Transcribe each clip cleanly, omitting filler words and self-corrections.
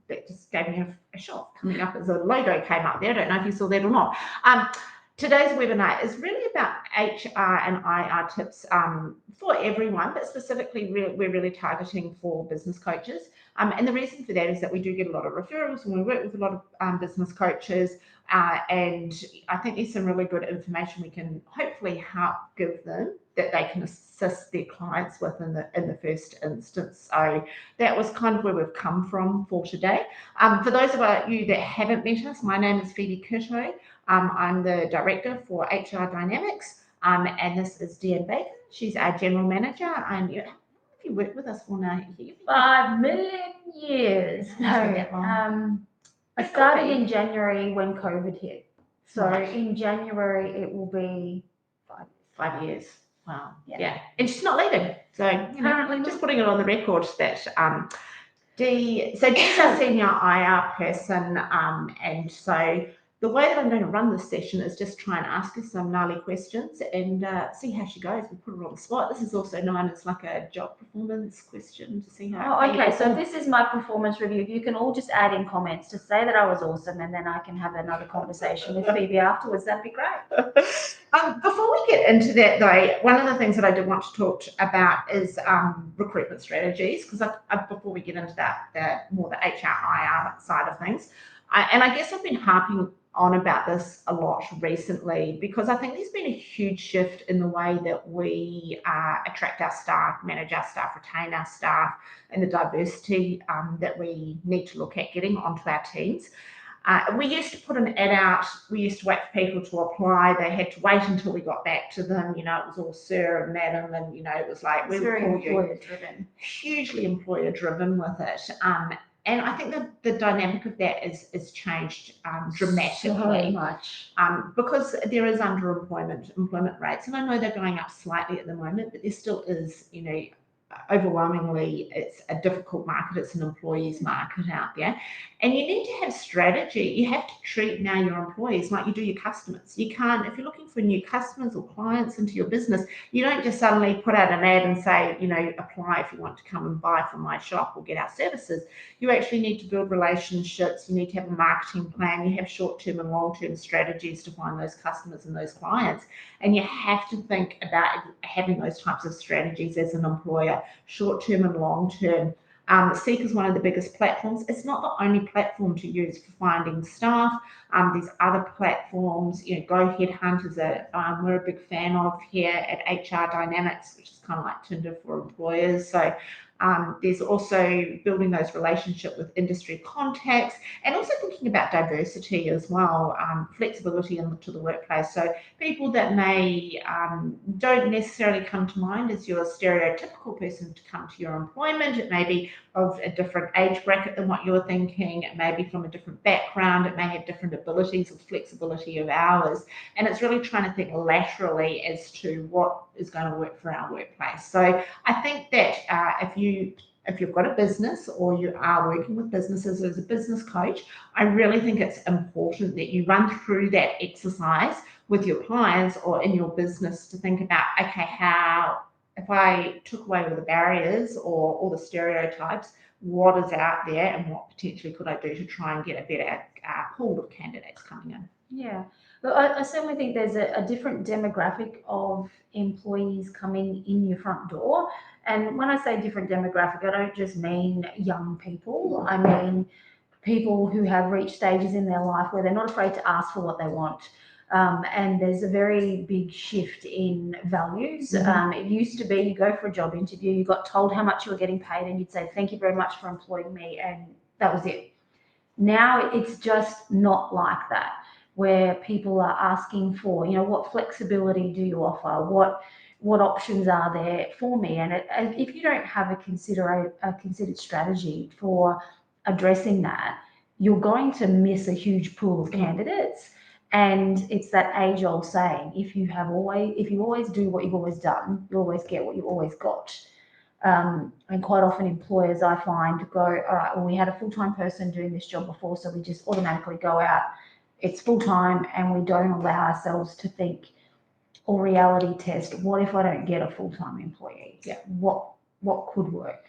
that just gave me a shock coming up as a logo came up there. I don't know if you saw that or not. Today's webinar is really about HR and IR tips for everyone, but specifically we're really targeting for business coaches. And the reason for that is that we do get a lot of referrals and we work with a lot of business coaches, and I think there's some really good information we can hopefully help give them that they can assist their clients with in the first instance. So that was kind of where we've come from for today. For those of you that haven't met us, my name is Phoebe Curto. I'm the director for HR Dynamics, and this is Deanne Baker. She's our general manager. And how long have you worked with us for now? 5 million years. No, I started in January when COVID hit. So in January it will be 5 years. Wow. Yeah. And she's not leaving. So apparently just putting it on the record that Dee's our senior IR person, and so the way that I'm going to run this session is just try and ask her some gnarly questions and see how she goes. We'll put her on the spot. This is also known as like a job performance question to see how. Oh, okay. So this is my performance review. You can all just add in comments to say that I was awesome, and then I can have another conversation with Phoebe afterwards. That'd be great. Before we get into that, though, one of the things that I did want to talk about is recruitment strategies, because before we get into that, the HR/IR side of things, and I guess I've been harping on about this a lot recently because I think there's been a huge shift in the way that we attract our staff, manage our staff, retain our staff, and the diversity that we need to look at getting onto our teams. We used to put an ad out. We used to wait for people to apply. They had to wait until we got back to them. It was all sir and madam, and it was like it's very employer-driven, hugely employer-driven with it. And I think that the dynamic of that is changed dramatically. So much. Because there is employment rates, and I know they're going up slightly at the moment, but there still is, overwhelmingly, it's a difficult market. It's an employees market out there. And you need to have strategy. You have to treat now your employees like you do your customers. You can't, if you're looking for new customers or clients into your business, you don't just suddenly put out an ad and say, apply if you want to come and buy from my shop or get our services. You actually need to build relationships. You need to have a marketing plan. You have short-term and long-term strategies to find those customers and those clients. And you have to think about having those types of strategies as an employer, short-term and long-term. Seek is one of the biggest platforms. It's not the only platform to use for finding staff. There's other platforms. Go Headhunt is we're a big fan of here at HR Dynamics, which is kind of like Tinder for employers. So there's also building those relationships with industry contacts and also thinking about diversity as well, flexibility into the workplace. So people that may don't necessarily come to mind as your stereotypical person to come to your employment. It may be of a different age bracket than what you're thinking. It may be from a different background. It may have different abilities or flexibility of hours. And it's really trying to think laterally as to what is going to work for our workplace. So I think that if you've got a business or you are working with businesses as a business coach, I really think it's important that you run through that exercise with your clients or in your business to think about, okay, if I took away all the barriers or all the stereotypes, what is out there and what potentially could I do to try and get a better pool of candidates coming in? Yeah. But I certainly think there's a different demographic of employees coming in your front door. And when I say different demographic, I don't just mean young people. I mean people who have reached stages in their life where they're not afraid to ask for what they want. And there's a very big shift in values. It used to be you go for a job interview, you got told how much you were getting paid, and you'd say, thank you very much for employing me, and that was it. Now it's just not like that, where people are asking for, what flexibility do you offer? What options are there for me? And if you don't have a considered strategy for addressing that, you're going to miss a huge pool of candidates. And it's that age-old saying: if you always do what you've always done, you always get what you've always got. And quite often employers, I find, go, all right, well, we had a full-time person doing this job before, so we just automatically go out. It's full-time, and we don't allow ourselves to think or reality test, what if I don't get a full-time employee? Yeah. What could work?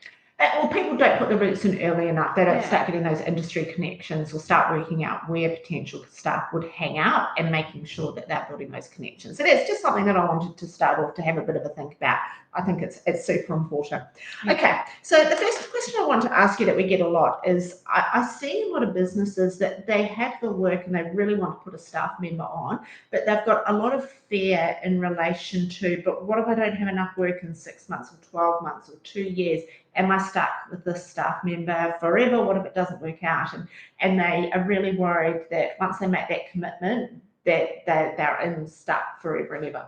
Or people don't put the roots in early enough. They don't Yeah. start getting those industry connections or start working out where potential staff would hang out and making sure that they're building those connections. So that's just something that I wanted to start off to have a bit of a think about. I think it's super important. Yeah. Okay, so the first question I want to ask you that we get a lot is I see a lot of businesses that they have the work and they really want to put a staff member on, but they've got a lot of fear in relation to, but what if I don't have enough work in 6 months or 12 months or 2 years? Am I stuck with this staff member forever? What if it doesn't work out? And they are really worried that once they make that commitment, that they're in stuck forever and ever.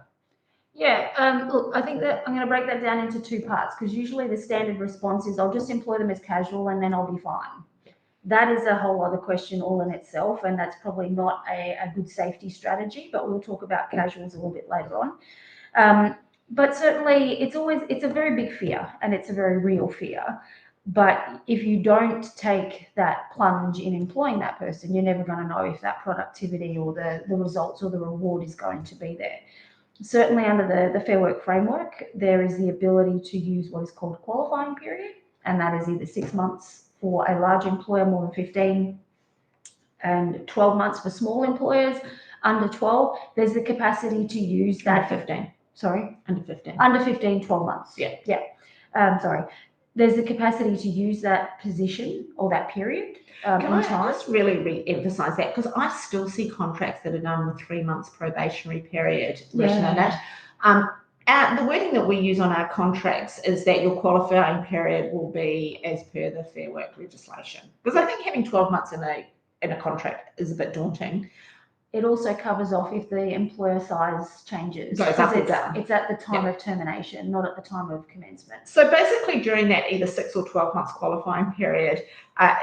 Yeah, look, I think that I'm going to break that down into two parts, because usually the standard response is I'll just employ them as casual and then I'll be fine. That is a whole other question all in itself, and that's probably not a good safety strategy, but we'll talk about casuals a little bit later on. But certainly it's a very big fear, and it's a very real fear. But if you don't take that plunge in employing that person, you're never going to know if that productivity or the results or the reward is going to be there. Certainly under the Fair Work framework, there is the ability to use what is called qualifying period, and that is either 6 months for a large employer, more than 15, and 12 months for small employers under 12. There's the capacity to use that. Under 15. Sorry? Under 15. Under 15, 12 months. Yeah. Sorry. There's the capacity to use that position or that period. Can I just really re-emphasise that, because I still see contracts that are done with 3 months probationary period written in it. The wording that we use on our contracts is that your qualifying period will be as per the Fair Work legislation. Because I think having 12 months in a contract is a bit daunting. It also covers off if the employer size changes. Goes up or down. It's at the time of termination, not at the time of commencement. So basically during that either 6 or 12 months qualifying period,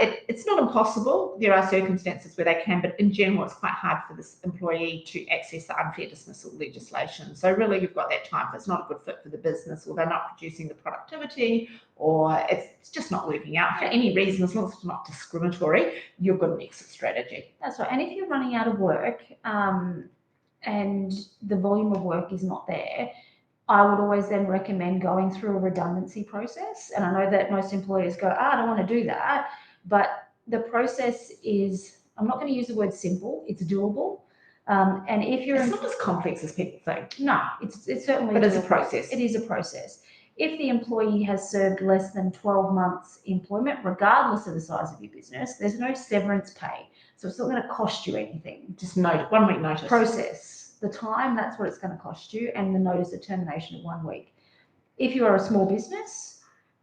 it's not impossible. There are circumstances where they can, but in general, it's quite hard for this employee to access the unfair dismissal legislation. So really you've got that time. If it's not a good fit for the business, or they're not producing the productivity, or it's just not working out for any reason, as long as it's not discriminatory, you've got an exit strategy. That's right. And if you're running out of work and the volume of work is not there, I would always then recommend going through a redundancy process. And I know that most employers go, I don't want to do that. But the process is, I'm not going to use the word simple, it's doable. And if you're... It's not as complex as people think. No, it's certainly... But it's a process. It is a process. If the employee has served less than 12 months employment, regardless of the size of your business, there's no severance pay. So it's not going to cost you anything. Just 1 week notice. Process. The time, that's what it's going to cost you, and the notice of termination of 1 week. If you are a small business,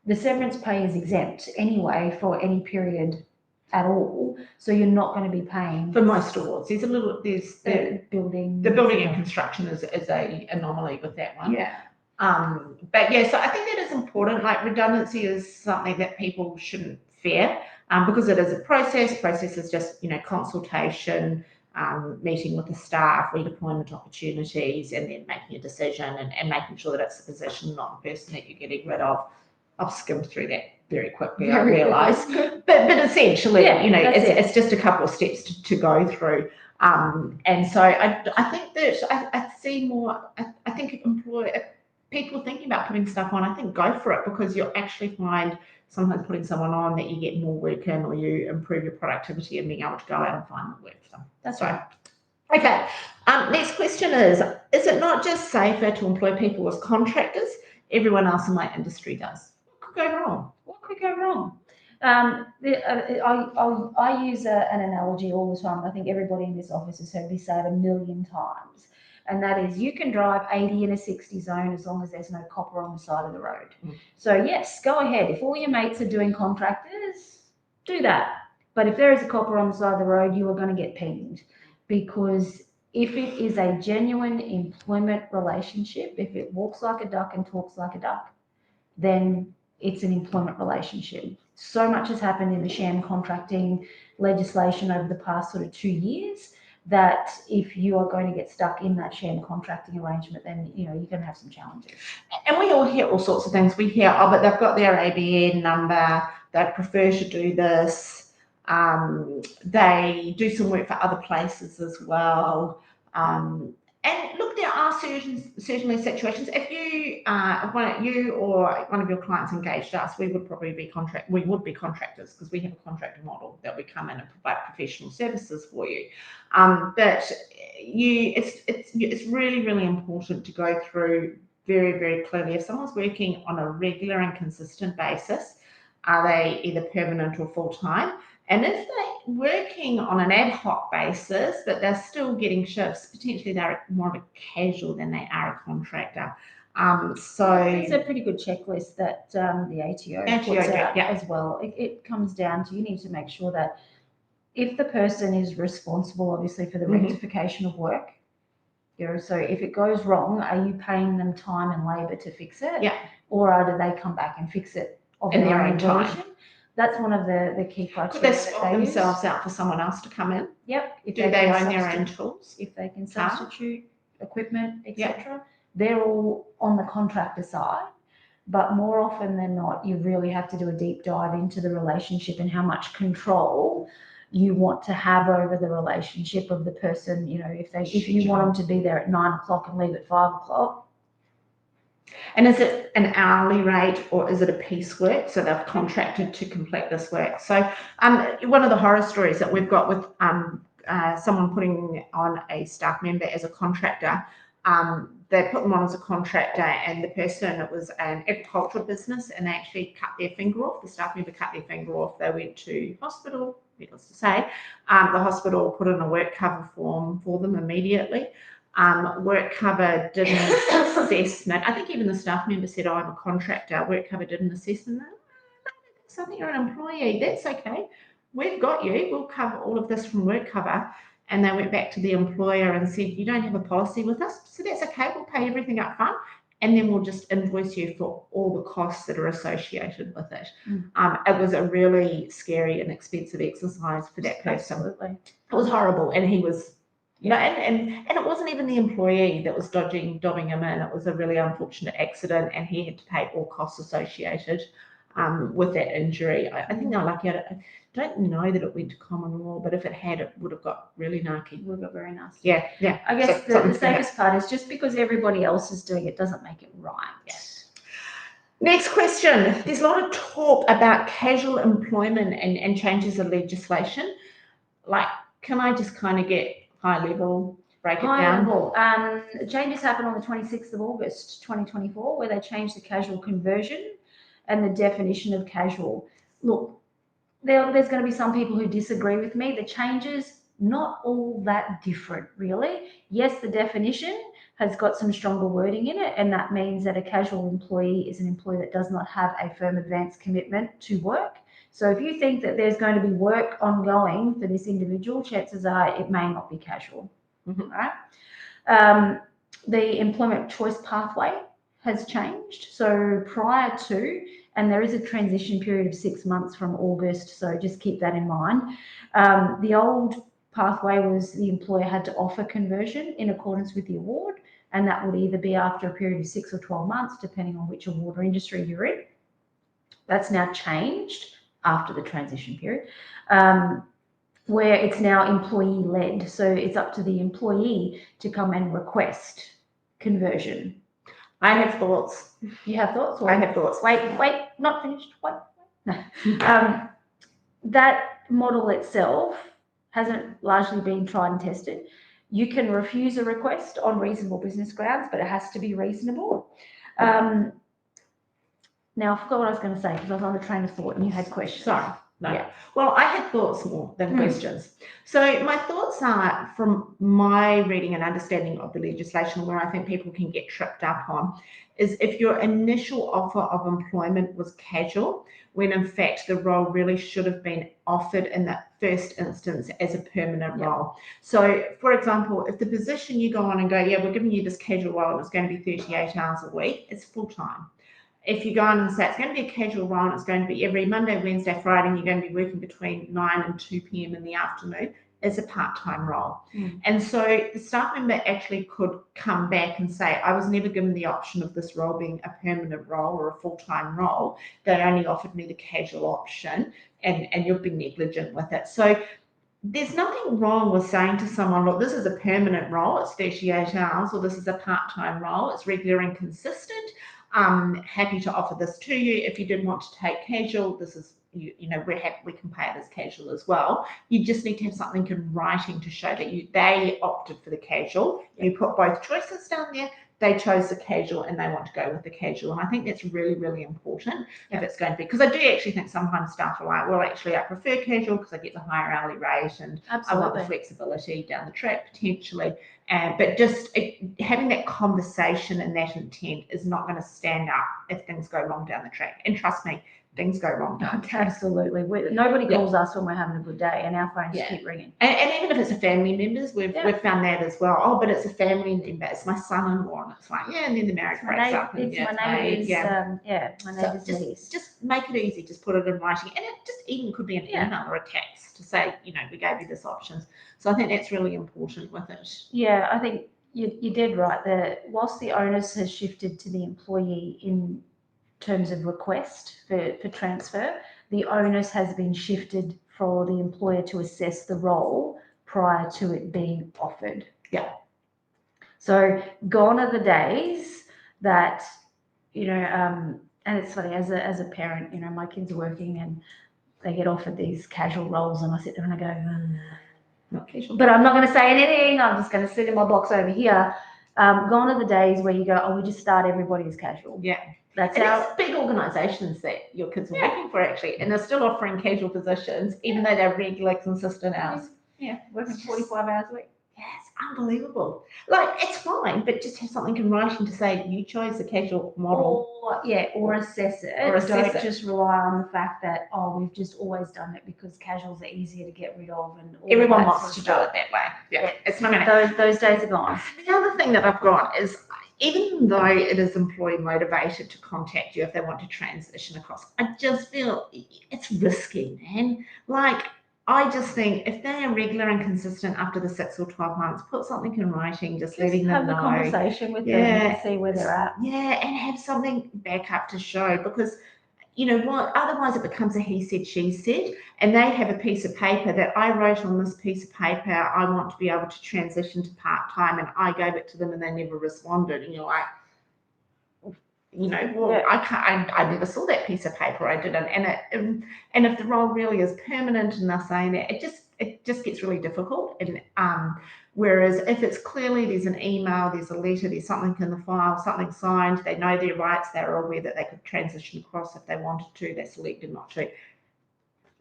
the severance pay is exempt anyway for any period at all. So you're not going to be paying. For most stores. There's the building. The building and construction is a anomaly with that one. Yeah. But yeah, so I think that is important. Like redundancy is something that people shouldn't fear, because it is a process. Process is just, consultation, meeting with the staff, redeployment opportunities, and then making a decision and making sure that it's the position, not the person that you're getting rid of. I've skimmed through that very quickly, I realise. But essentially, it's just a couple of steps to go through. And so I think that I see more, I think people thinking about putting stuff on, I think go for it, because you'll actually find sometimes putting someone on that you get more work in, or you improve your productivity and being able to go out and find the work for them. That's right. Okay. Next question is it not just safer to employ people as contractors? Everyone else in my industry does. What could go wrong? What could go wrong? I use an analogy all the time. I think everybody in this office has heard me say it 1,000,000 times. And that is, you can drive 80 in a 60 zone as long as there's no copper on the side of the road. So yes, go ahead. If all your mates are doing contractors, do that. But if there is a copper on the side of the road, you are going to get pinged, because if it is a genuine employment relationship, if it walks like a duck and talks like a duck, then it's an employment relationship. So much has happened in the sham contracting legislation over the past sort of 2 years, that if you are going to get stuck in that sham contracting arrangement, then you're going to have some challenges. And we all hear all sorts of things. We hear, but they've got their ABN number, they prefer to do this, they do some work for other places as well. And look, there are certainly situations. If you or one of your clients engaged us, we would be contractors because we have a contractor model that we come in and provide professional services for you. But it's really, really important to go through very, very clearly. If someone's working on a regular and consistent basis, are they either permanent or full-time? And if they're working on an ad hoc basis, but they're still getting shifts, potentially they're more of a casual than they are a contractor. So it's a pretty good checklist that the ATO puts out as well. It comes down to, you need to make sure that if the person is responsible, obviously, for the rectification of work, so if it goes wrong, are you paying them time and labour to fix it? Yeah. Or do they come back and fix it in their own time? That's one of the key criteria. Could they swap themselves out for someone else to come in? Yep. Do they own their own tools? If they can substitute equipment, etc. They're all on the contractor side. But more often than not, you really have to do a deep dive into the relationship and how much control you want to have over the relationship of the person. If you want them to be there at 9 o'clock and leave at 5 o'clock. And is it an hourly rate or is it a piecework? So they've contracted to complete this work. So one of the horror stories that we've got with someone putting on a staff member as a contractor, they put them on as a contractor, and the person, it was an agricultural business, and they actually cut their finger off. The staff member cut their finger off. They went to hospital, needless to say. The hospital put in a work cover form for them immediately. Work cover did an assessment. I think even the staff member said, I'm a contractor. Work cover did an assessment. Something, you're an employee. That's okay. We've got you. We'll cover all of this from work cover. And they went back to the employer and said, you don't have a policy with us, so that's okay. We'll pay everything up front, and then we'll just invoice you for all the costs that are associated with it. It was a really scary and expensive exercise for that person. Absolutely. It was horrible, and he was, and it wasn't even the employee that was dobbing him in. It was a really unfortunate accident, and he had to pay all costs associated with that injury. I think they're lucky. I don't know that it went to common law, but if it had, it would have got really narky. It would have got very nasty. Yeah. I guess the safest part is just because everybody else is doing it doesn't make it right. Yes. Next question. There's a lot of talk about casual employment and changes in legislation. Like, can I just kind of get high level, break it down? High level. Changes happened on the 26th of August, 2024, where they changed the casual conversion and the definition of casual. Look, there's going to be some people who disagree with me. The changes, not all that different, really. Yes, the definition has got some stronger wording in it, and that means that a casual employee is an employee that does not have a firm advance commitment to work. So if you think that there's going to be work ongoing for this individual, chances are it may not be casual. Right? The employment choice pathway has changed. So prior to, and there is a transition period of 6 months from August, so just keep that in mind. The old pathway was the employer had to offer conversion in accordance with the award, and that would either be after a period of 6 or 12 months, depending on which award or industry you're in. That's now changed after the transition period, where it's now employee-led. So it's up to the employee to come and request conversion. I have thoughts. You have thoughts? I have thoughts. Wait, not finished. Wait. No. That model itself hasn't largely been tried and tested. You can refuse a request on reasonable business grounds, but it has to be reasonable. Now, I forgot what I was going to say because I was on the train of thought and you had questions. Sorry. No. Yeah. Well, I had thoughts more than questions. So my thoughts are, from my reading and understanding of the legislation, where I think people can get tripped up on, is if your initial offer of employment was casual, when in fact the role really should have been offered in that first instance as a permanent role. So, for example, if the position you go on and go, yeah, we're giving you this casual role and it's going to be 38 hours a week, it's full-time. If you go on and say it's going to be a casual role and it's going to be every Monday, Wednesday, Friday, and you're going to be working between 9 and 2 p.m. in the afternoon, is a part-time role. And so the staff member actually could come back and say, I was never given the option of this role being a permanent role or a full-time role. They only offered me the casual option, and you've been negligent with it. So there's nothing wrong with saying to someone, look, this is a permanent role, it's 38 hours, or this is a part-time role, it's regular and consistent. Happy to offer this to you. If you did want to take casual, this is, you know, we're happy, we can pay it as casual as well. You just need to have something in writing to show that they opted for the casual. You put both choices down there. They chose the casual and they want to go with the casual. And I think that's really, really important if it's going to be, because I do actually think sometimes staff are like, well, actually, I prefer casual because I get the higher hourly rate and I want the flexibility down the track potentially. But just having that conversation and that intent is not going to stand up if things go wrong down the track. And trust me, things go wrong down the track. Absolutely. Nobody calls us when we're having a good day and our phones keep ringing. And even if it's a family members, we've found that as well. Oh, but it's a family member, it's my son-in-law, and it's like, and then the marriage breaks up. It's my neighbour's, my neighbour's niece. Just make it easy, just put it in writing. And it just even could be an email or a text to say, you know, we gave you this options. So I think that's really important with it. Yeah, I think you did right there. Whilst the onus has shifted to the employee in terms of request for transfer, the onus has been shifted for the employer to assess the role prior to it being offered. Yeah. So gone are the days that, you know, and it's funny, as a parent, you know, my kids are working and they get offered these casual roles and I sit there and I go, not casual. But I'm not going to say anything. I'm just going to sit in my box over here. Gone are the days where you go, oh, we just start everybody as casual. Yeah. That's our big organisations that your kids are working for actually, and they're still offering casual positions, even though they're regular, consistent hours. Yeah, working 45 hours a week. Yeah, it's unbelievable. Like, it's fine, but just have something in writing to say you chose the casual model. Or assess it. Don't just rely on the fact that, oh, we've just always done it because casuals are easier to get rid of. And everyone wants to do it that way. Yeah. It's not gonna. Those days are gone. The other thing that I've got is, even though it is employee motivated to contact you if they want to transition across, I just feel it's risky, man. Like, I just think if they are regular and consistent after the 6 or 12 months, put something in writing, just letting them know. Have the conversation with them and see where they're at. Yeah, and have something back up to show, because you know what, otherwise it becomes a he said, she said, and they have a piece of paper that I wrote on this piece of paper, I want to be able to transition to part-time, and I gave it to them and they never responded, and you're like, you know, well, I never saw that piece of paper, I didn't, and if the role really is permanent and they're saying that, it just gets really difficult. And whereas if it's clearly there's an email, there's a letter, there's something in the file, something signed, they know their rights, they're aware that they could transition across if they wanted to, they selected not to.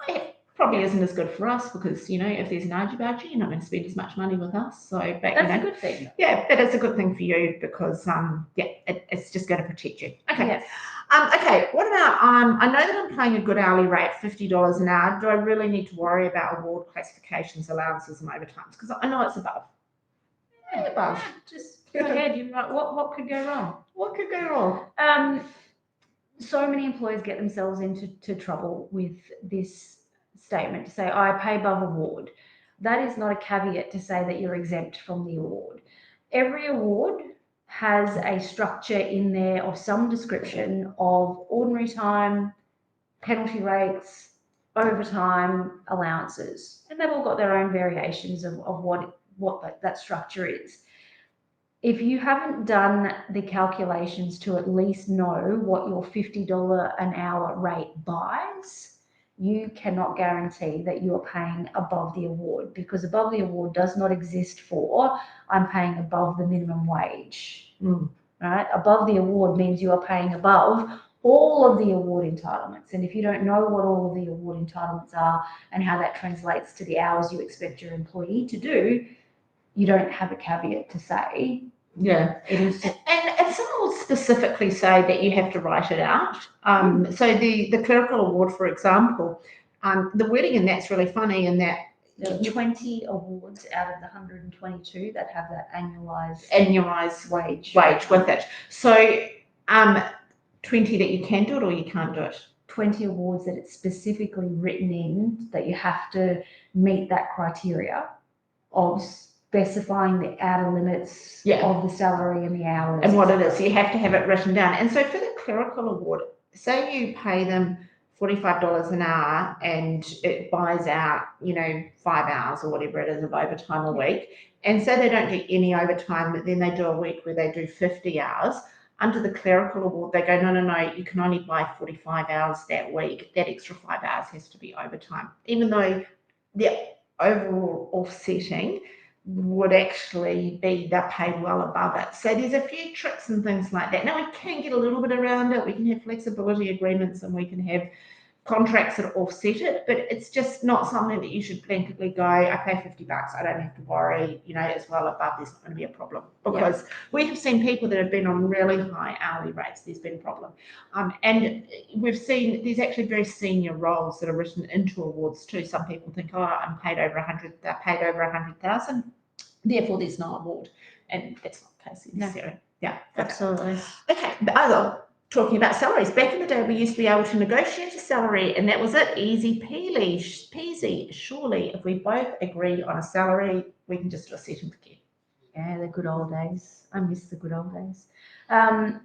It probably isn't as good for us because, you know, if there's an argy-bargy, you're not going to spend as much money with us. So, but that's a good thing. Yeah, but it's a good thing for you because, it's just going to protect you. Okay. Yes. Okay, what about, I know that I'm paying a good hourly rate, $50 an hour. Do I really need to worry about award classifications, allowances, and overtimes? Because I know it's above. Yeah, above. Just go ahead. You're right. What could go wrong? What could go wrong? So many employers get themselves into trouble with this statement to say, I pay above award. That is not a caveat to say that you're exempt from the award. Every award has a structure in there of some description of ordinary time, penalty rates, overtime, allowances, and they've all got their own variations of what that structure is. If you haven't done the calculations to at least know what your $50 an hour rate buys, you cannot guarantee that you're paying above the award, because above the award does not exist for I'm paying above the minimum wage. Right? Above the award means you are paying above all of the award entitlements. And if you don't know what all of the award entitlements are and how that translates to the hours you expect your employee to do, you don't have a caveat to say. Yeah, it is. And some will specifically say that you have to write it out. So the clerical award, for example, the wording in that's really funny in that there are 20 awards out of the 122 that have that annualized wage with it. So 20 that you can do it or you can't do it. 20 awards that it's specifically written in that you have to meet that criteria of specifying the outer limits of the salary and the hours. And what it is. So you have to have it written down. And so for the clerical award, say you pay them $45 an hour and it buys out, 5 hours or whatever it is of overtime a week. And so they don't do any overtime, but then they do a week where they do 50 hours. Under the clerical award, they go, no, you can only buy 45 hours that week. That extra 5 hours has to be overtime, even though the overall offsetting would actually be they're paid well above it. So there's a few tricks and things like that. Now we can get a little bit around it. We can have flexibility agreements and we can have contracts that offset it, but it's just not something that you should blanketly go, I pay $50, I don't have to worry, as well above, there's not going to be a problem. Because we have seen people that have been on really high hourly rates, there's been a problem. And we've seen there's actually very senior roles that are written into awards too. Some people think, oh, I'm paid over 100, they're paid over 100,000, therefore there's no award. And that's not the case necessarily. No. Yeah. Absolutely. Okay, the other talking about salaries. Back in the day, we used to be able to negotiate a salary, and that was it. Easy peasy. Surely, if we both agree on a salary, we can just do a set and forget. Yeah, the good old days. I miss the good old days. Not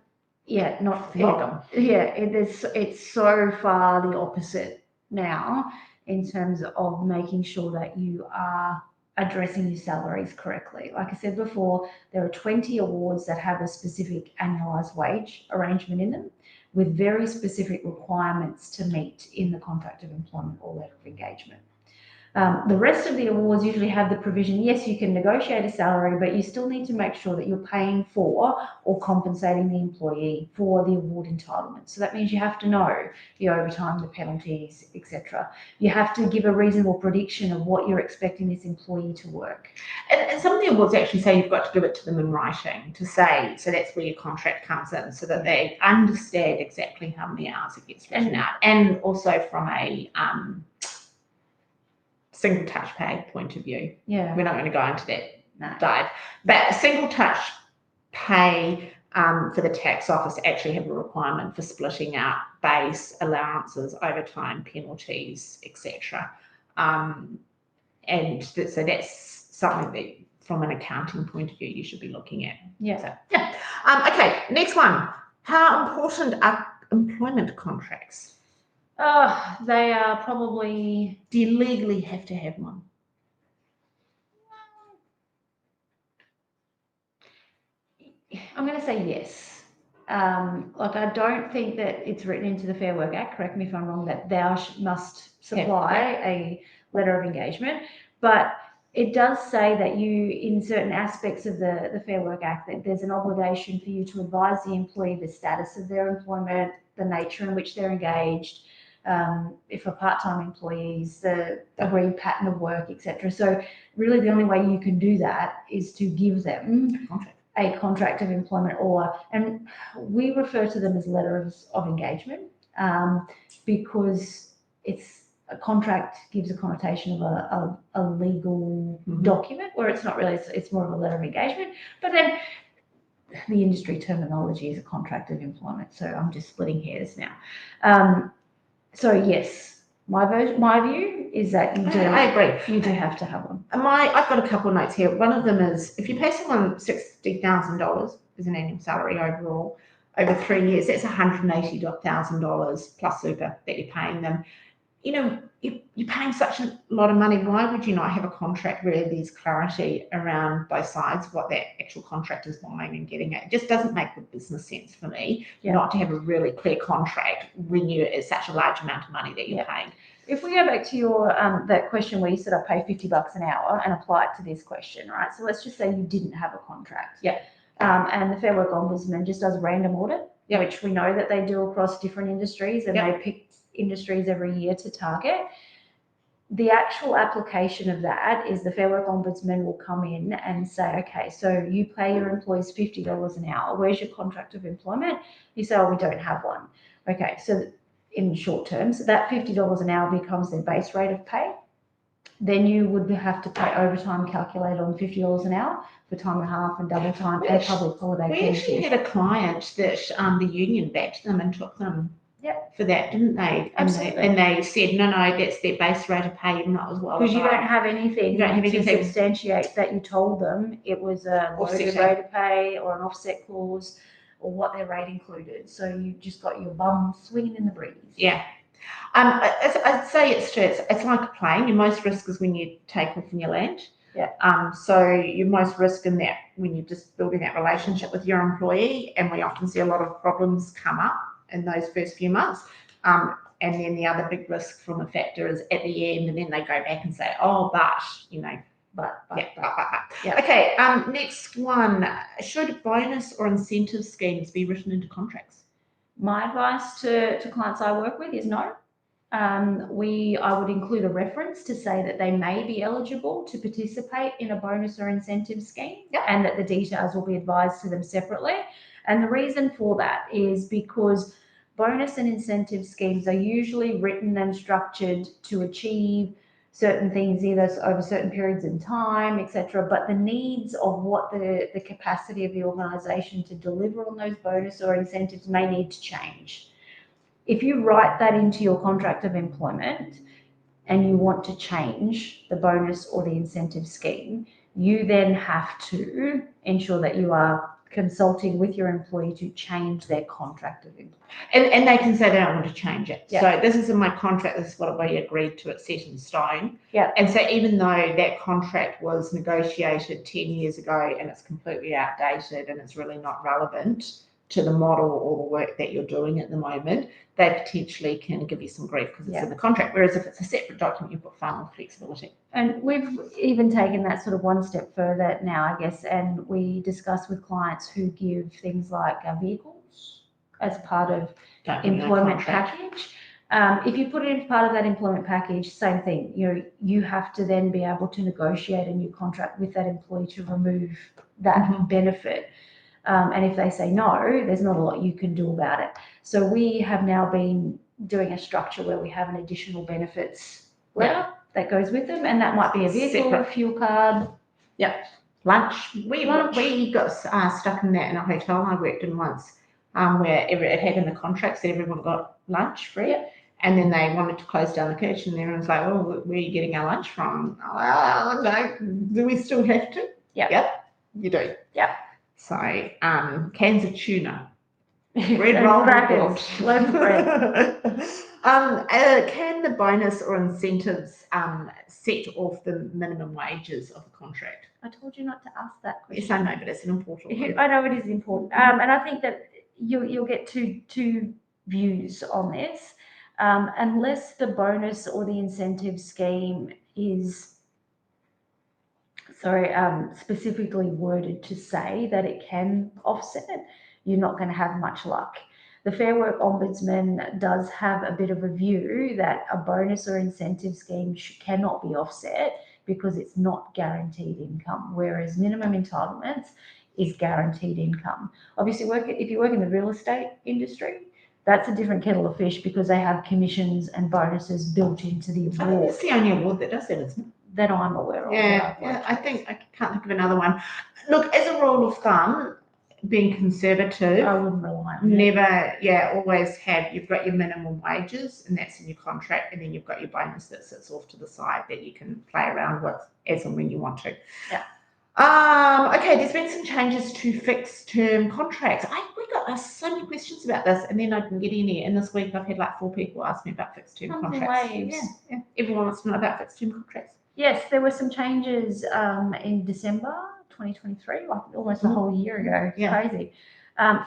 welcome. It's so far the opposite now in terms of making sure that you are addressing your salaries correctly. Like I said before, there are 20 awards that have a specific annualized wage arrangement in them with very specific requirements to meet in the contract of employment or letter of engagement. The rest of the awards usually have the provision, yes, you can negotiate a salary, but you still need to make sure that you're paying for or compensating the employee for the award entitlement. So that means you have to know the overtime, the penalties, etc. You have to give a reasonable prediction of what you're expecting this employee to work. And some of the awards actually say you've got to give it to them in writing to say, so that's where your contract comes in, so that they understand exactly how many hours it gets written out. And also from a single touch pay point of view. Yeah. We're not going to go into that dive. But single touch pay for the tax office actually have a requirement for splitting out base, allowances, overtime, penalties, etc. So that's something that from an accounting point of view you should be looking at. Yeah. So, yeah. Okay, next one. How important are employment contracts? They are probably... Do you legally have to have one? I'm going to say yes. I don't think that it's written into the Fair Work Act, correct me if I'm wrong, that thou must supply a letter of engagement, but it does say that you, in certain aspects of the Fair Work Act, that there's an obligation for you to advise the employee the status of their employment, the nature in which they're engaged, if for part-time employees, the agreed pattern of work, etc. So really the only way you can do that is to give them a contract of employment, and we refer to them as letters of engagement because a contract gives a connotation of a legal document, where it's not really, it's more of a letter of engagement, but then the industry terminology is a contract of employment. So I'm just splitting hairs now. So yes, my view is that you do. I agree. You do have to have one. I've got a couple of notes here. One of them is if you pay someone $60,000 as an annual salary overall over 3 years, that's $180,000 plus super that you're paying them. You're paying such a lot of money. Why would you not have a contract where there's clarity around both sides, what that actual contract is buying and getting at? It just doesn't make good business sense for me not to have a really clear contract when it's such a large amount of money that you're paying. If we go back to your that question where you said I pay $50 an hour and apply it to this question, right? So let's just say you didn't have a contract. Yeah. And the Fair Work Ombudsman just does a random audit, which we know that they do across different industries, and they pick industries every year to target. The actual application of that is the Fair Work Ombudsman will come in and say, okay, so you pay your employees $50 an hour. Where's your contract of employment? You say, oh, we don't have one. Okay, so in short terms, that $50 an hour becomes their base rate of pay. Then you would have to pay overtime calculated on $50 an hour for time and a half and double time and public holiday penalties. We actually had a client that the union backed them and took them for that, didn't they? Absolutely. And they said, no, that's their base rate of pay, not as well. Because you don't have anything to substantiate that you told them it was a loaded rate of pay or an offset clause or what their rate included. So you just got your bum swinging in the breeze. Yeah. I'd say it's like a plane. Your most risk is when you take off and you land. Yeah. So your most risk in that when you're just building that relationship with your employee, and we often see a lot of problems come up in those first few months. And then the other big risk from a factor is at the end, and then they go back and say, oh, but you know, But. yeah. Okay. Next one. Should bonus or incentive schemes be written into contracts? My advice to clients I work with is no. I would include a reference to say that they may be eligible to participate in a bonus or incentive scheme, and that the details will be advised to them separately. And the reason for that is because bonus and incentive schemes are usually written and structured to achieve certain things, either over certain periods in time, etc. But the needs of what the capacity of the organisation to deliver on those bonus or incentives may need to change. If you write that into your contract of employment and you want to change the bonus or the incentive scheme, you then have to ensure that you are consulting with your employee to change their contract of employment. And they can say they don't want to change it. Yeah. So this is in my contract, this is what we agreed to, it's set in stone. Yeah. And so even though that contract was negotiated 10 years ago and it's completely outdated and it's really not relevant to the model or the work that you're doing at the moment, they potentially can give you some grief because it's in the contract. Whereas if it's a separate document, you've got far more flexibility. And we've even taken that sort of one step further now, I guess, and we discuss with clients who give things like vehicles as part of employment package. If you put it as part of that employment package, same thing. You have to then be able to negotiate a new contract with that employee to remove that benefit. And if they say no, there's not a lot you can do about it. So we have now been doing a structure where we have an additional benefits letter that goes with them, and that might be a vehicle, a fuel card. Yep. Lunch. We got stuck in that in a hotel I worked in once, where it had in the contracts that everyone got lunch free. Yep. And then they wanted to close down the kitchen. And everyone's like, "Oh, where are you getting our lunch from?" Oh, no. Do we still have to? Yep. You do. Yep. So, cans of tuna, bread roll, crackers, loaf of bread. Can the bonus or incentives set off the minimum wages of the contract? I told you not to ask that question. Yes, I know, but it's an important one. I know it is important, and I think that you'll get two views on this, unless the bonus or the incentive scheme is specifically worded to say that it can offset, you're not going to have much luck. The Fair Work Ombudsman does have a bit of a view that a bonus or incentive scheme cannot be offset because it's not guaranteed income, whereas minimum entitlements is guaranteed income. Obviously, if you work in the real estate industry, that's a different kettle of fish because they have commissions and bonuses built into the award. I think it's the only award that does that, isn't it? That I'm aware of. Yeah, I think I can't think of another one. Look, as a rule of thumb, being conservative, I wouldn't rely on it. Always have, you've got your minimum wages and that's in your contract, and then you've got your bonus that sits off to the side that you can play around with as and when you want to. Yeah. Okay, there's been some changes to fixed term contracts. We got asked so many questions about this, and then I didn't get any. And this week I've had like 4 people ask me about fixed term contracts. Yeah. Everyone wants to know about fixed term contracts. Yes, there were some changes in December 2023, like almost a whole year ago. It's crazy.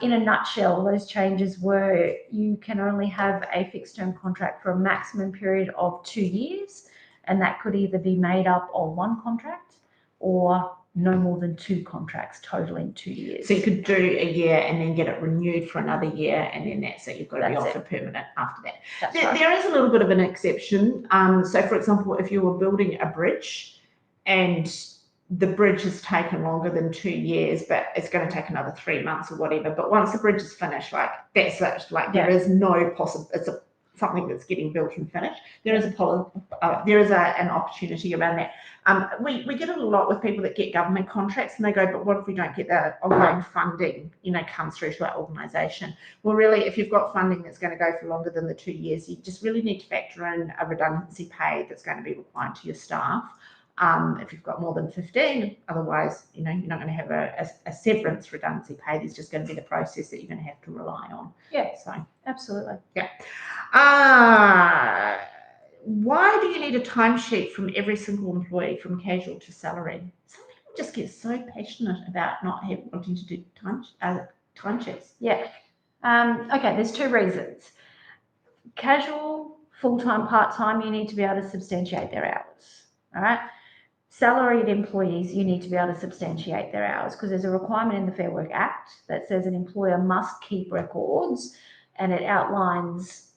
In a nutshell, those changes were you can only have a fixed term contract for a maximum period of 2 years, and that could either be made up of one contract or no more than 2 contracts totaling 2 years. So you could do a year and then get it renewed for another year, and then that's it. You've got to be offered permanent after that. There is a little bit of an exception. So, for example, if you were building a bridge and the bridge has taken longer than 2 years, but it's going to take another 3 months or whatever. But once the bridge is finished, like that's it. Like there is no possible. It's something that's getting built and finished. There is an opportunity around that. We get it a lot with people that get government contracts, and they go, but what if we don't get that ongoing funding, comes through to our organisation? Well, really, if you've got funding that's going to go for longer than the 2 years, you just really need to factor in a redundancy pay that's going to be required to your staff. if you've got more than 15. Otherwise, you're not going to have a severance redundancy pay. There's just going to be the process that you're going to have to rely on. Yeah, So absolutely. Yeah. Why do you need a timesheet from every single employee, from casual to salary? Some people just get so passionate about not wanting to do timesheets. Yeah. Okay, there's two reasons. Casual, full-time, part-time, you need to be able to substantiate their hours. All right. Salaried employees, you need to be able to substantiate their hours because there's a requirement in the Fair Work Act that says an employer must keep records, and it outlines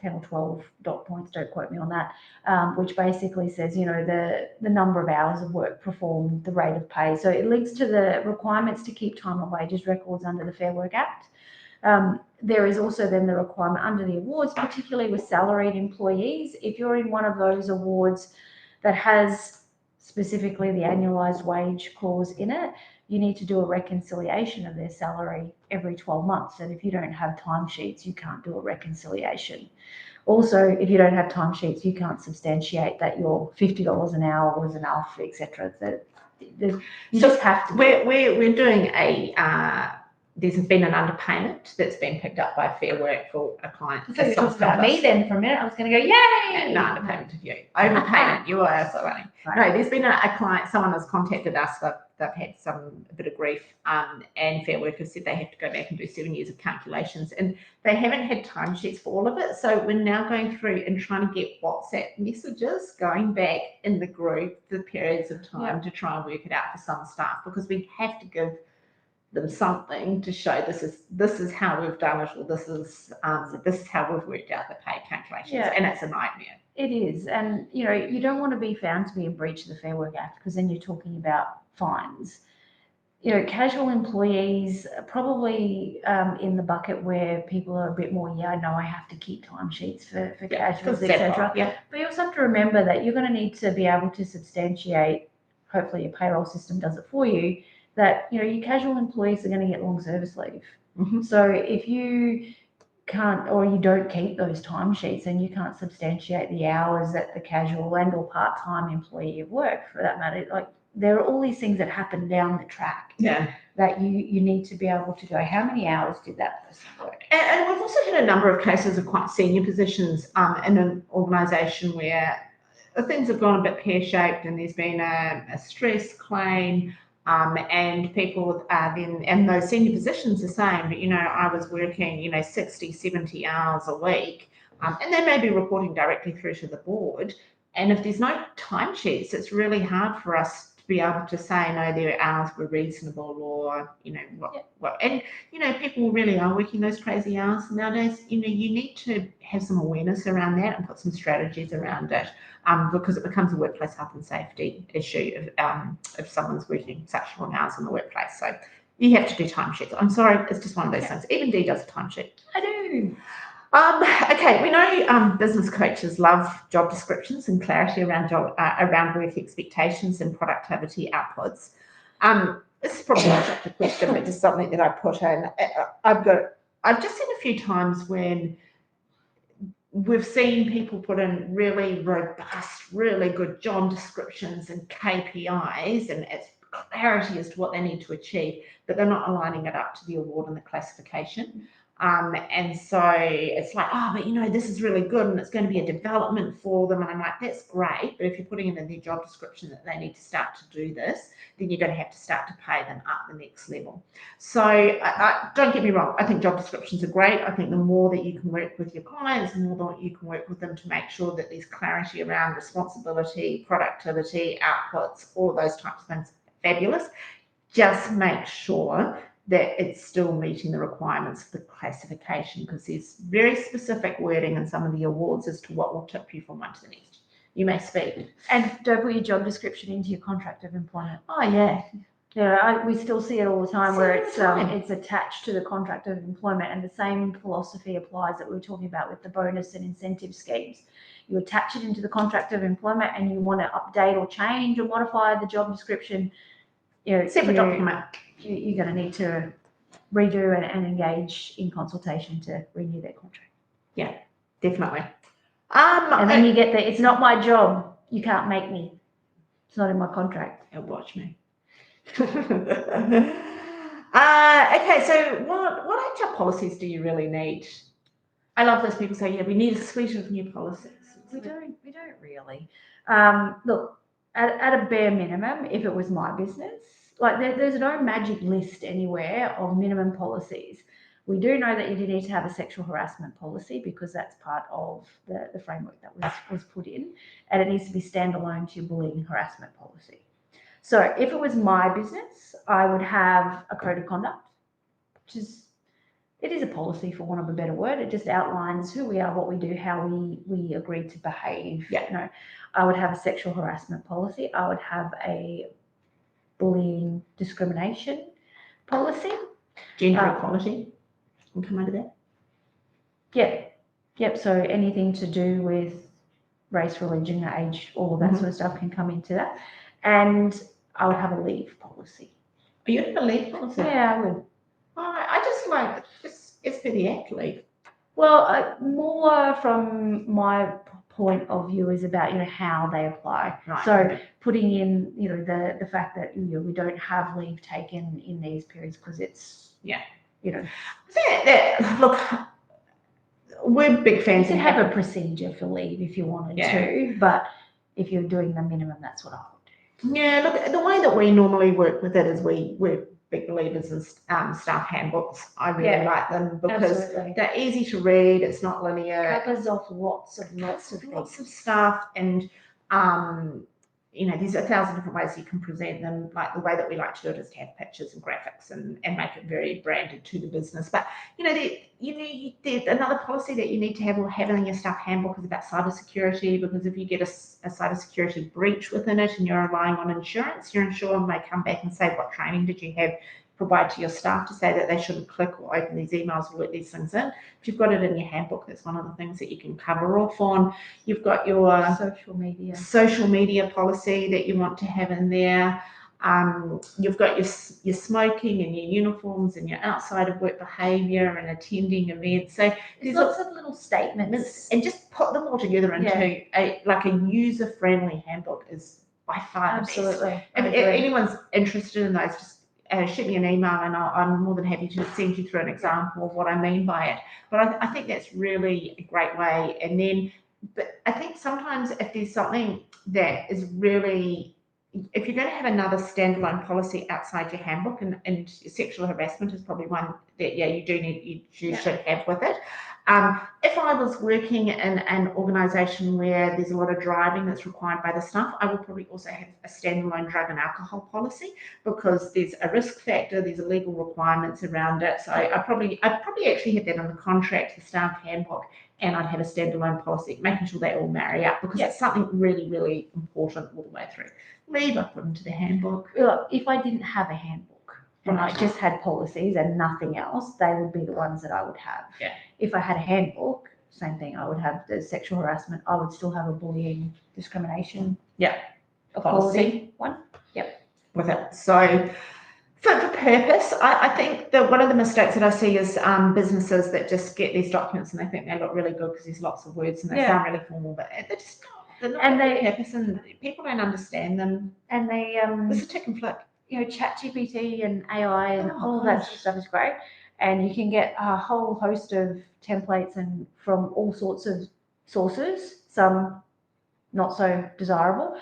10 or 12 dot points, don't quote me on that, which basically says, the number of hours of work performed, the rate of pay. So it links to the requirements to keep time and wages records under the Fair Work Act. There is also then the requirement under the awards, particularly with salaried employees. If you're in one of those awards that has specifically the annualised wage clause in it, you need to do a reconciliation of their salary every 12 months. And if you don't have timesheets, you can't do a reconciliation. Also, if you don't have timesheets, you can't substantiate that your $50 an hour was enough, etc. You just have to. We're doing there's been an underpayment that's been picked up by Fair Work for a client. So you talked about me then for a minute. I was going to go, yay! No, underpayment of you. Overpayment. You are so funny. Right. No, there's been a client, someone has contacted us, they've had a bit of grief, and Fair Work has said they have to go back and do 7 years of calculations, and they haven't had timesheets for all of it. So we're now going through and trying to get WhatsApp messages going back in the group for periods of time to try and work it out for some staff, because we have to give them something to show this is how we've done it, or this is how we've worked out the pay calculations, and it's a nightmare. It is, and you don't want to be found to be in breach of the Fair Work Act, because then you're talking about fines. Casual employees are probably in the bucket where people are a bit more, I know I have to keep timesheets for casuals, etc. But you also have to remember that you're going to need to be able to substantiate, hopefully your payroll system does it for you, that your casual employees are going to get long service leave. Mm-hmm. So if you can't, or you don't keep those timesheets, and you can't substantiate the hours that the casual and or part-time employee have worked, for that matter, like there are all these things that happen down the track that you need to be able to go, how many hours did that person work? And we've also had a number of cases of quite senior positions in an organisation where things have gone a bit pear-shaped, and there's been a stress claim. And people then, and those senior positions are saying, but I was working 60, 70 hours a week, and they may be reporting directly through to the board, and if there's no timesheets, it's really hard for us to be able to say, no, their hours were reasonable, or what. And people really are working those crazy hours nowadays. You need to have some awareness around that and put some strategies around it, because it becomes a workplace health and safety issue if someone's working such long hours in the workplace. So you have to do timesheets. I'm sorry, it's just one of those things. Even Dee does a timesheet. I do. Okay, we know business coaches love job descriptions and clarity around work expectations and productivity outputs. This is probably not such a question, but just something that I put in. I've just seen a few times when we've seen people put in really robust, really good job descriptions and KPIs, and it's clarity as to what they need to achieve, but they're not aligning it up to the award and the classification. And so it's like, but this is really good, and it's going to be a development for them. And I'm like, that's great, but if you're putting it in their job description that they need to start to do this, then you're going to have to start to pay them up the next level. So don't get me wrong, I think job descriptions are great. I think the more that you can work with your clients, the more that you can work with them to make sure that there's clarity around responsibility, productivity, outputs, all of those types of things, fabulous. Just make sure that it's still meeting the requirements of the classification, because there's very specific wording in some of the awards as to what will tip you from one to the next. You may speak. And don't put your job description into your contract of employment. Oh, yeah. Yeah, we still see it all the time where it's attached to the contract of employment, and the same philosophy applies that we were talking about with the bonus and incentive schemes. You attach it into the contract of employment, and you want to update or change or modify the job description, separate document. You're going to need to redo and engage in consultation to renew their contract. Yeah, definitely. And then you get it's not my job, you can't make me. It's not in my contract. Watch me. Okay, so what HR policies do you really need? I love those people say, yeah, we need a suite of new policies. We don't really. Look, at a bare minimum, if it was my business, like there's no magic list anywhere of minimum policies. We do know that you do need to have a sexual harassment policy because that's part of the framework that was put in, and it needs to be standalone to your bullying and harassment policy. So if it was my business, I would have a code of conduct, which is it is a policy for want of a better word. It just outlines who we are, what we do, how we agree to behave. Yeah. You know, I would have a sexual harassment policy. I would have a bullying discrimination policy. Gender equality will come under that. Yep. So anything to do with race, religion, age, all of that sort of stuff can come into that. And I would have a leave policy. Are you have a leave policy? Yeah, I would. I just like it's for the act leave. Well, more from my point of view is about how they apply. Right. So putting in the fact that we don't have leave taken in these periods because it's look, we're big fans. You can have a procedure for leave if you wanted to, but if you're doing the minimum, that's what I would do. Yeah, look, the way that we normally work with it is we're big believers in staff handbooks. I really like them because they're easy to read. It's not linear. Covers off lots of stuff, and there's 1,000 different ways you can present them. Like the way that we like to do it is to have pictures and graphics and make it very branded to the business. But another policy that you need to have or have in your staff handbook is about cybersecurity, because if you get a cybersecurity breach within it and you're relying on insurance, your insurer may come back and say, what training did you have provide to your staff to say that they shouldn't click or open these emails or let these things in? If you've got it in your handbook, that's one of the things that you can cover off on. You've got your social media policy that you want to have in there. You've got your smoking and your uniforms and your outside of work behaviour and attending events. So there's lots of little statements, and just put them all together into a user-friendly handbook is by far the best. Absolutely. If anyone's interested in those, just shoot me an email and I'm more than happy to send you through an example of what I mean by it. But I think that's really a great way. And then, but I think sometimes if there's something that is really, if you're going to have another standalone policy outside your handbook, and sexual harassment is probably one that you should have with it. If I was working in an organisation where there's a lot of driving that's required by the staff, I would probably also have a standalone drug and alcohol policy, because there's a risk factor, there's legal requirements around it. So I'd probably actually have that in the contract, the staff handbook, and I'd have a standalone policy, making sure they all marry up, because it's something really, really important all the way through. Leave, I put into the handbook. Look, if I didn't have a handbook and I just had policies and nothing else, they would be the ones that I would have. Yeah. If I had a handbook, same thing. I would have the sexual harassment. I would still have a bullying discrimination. Policy one. With it. So for purpose, I think that one of the mistakes that I see is businesses that just get these documents and they think they look really good because there's lots of words and they sound really formal, but they're just not. They're not for purpose, and people don't understand them. And they it's a tick and flick. ChatGPT and AI and all of that sort of stuff is great. And you can get a whole host of templates and from all sorts of sources, some not so desirable,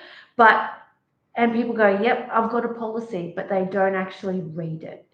and people go, yep, I've got a policy, but they don't actually read it.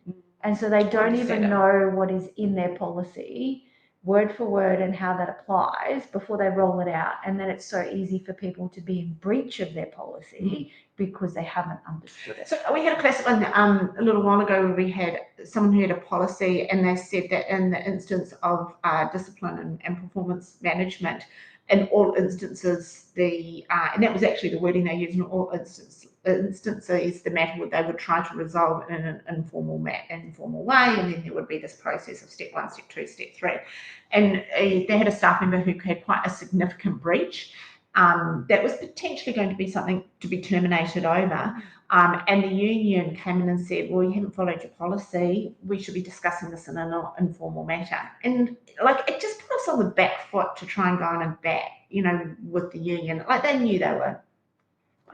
And so they don't even know what is in their policy, word for word, and how that applies before they roll it out. And then it's so easy for people to be in breach of their policy because they haven't understood it. So we had a classic one a little while ago where we had someone who had a policy, and they said that in the instance of discipline and performance management, in all instances, and that was actually the wording they used, in all instances, the matter they would try to resolve in an informal way, and then there would be this process of step 1, step 2, step 3. And they had a staff member who had quite a significant breach that was potentially going to be something to be terminated over. And the union came in and said, well, you haven't followed your policy. We should be discussing this in an informal matter. And it just put us on the back foot to try and go on and bat, with the union. They knew they were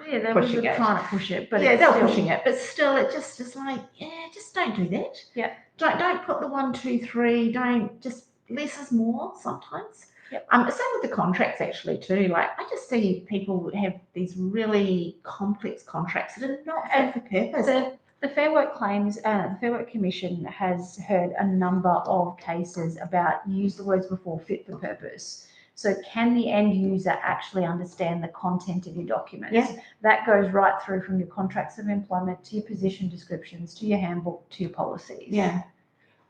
Yeah, they pushing were it. trying to push it, but yeah, it's they're still, pushing it, but still, it just is like, yeah, just don't do that. Yeah. Don't put the 1, 2, 3. Don't just less is more sometimes. Yep. Same with the contracts actually too. Like I just see people have these really complex contracts that are not fit for purpose. The Fair Work Claims, the Fair Work Commission has heard a number of cases about, use the words before, fit for purpose. So can the end user actually understand the content of your documents? Yeah. That goes right through from your contracts of employment to your position descriptions, to your handbook, to your policies. Yeah.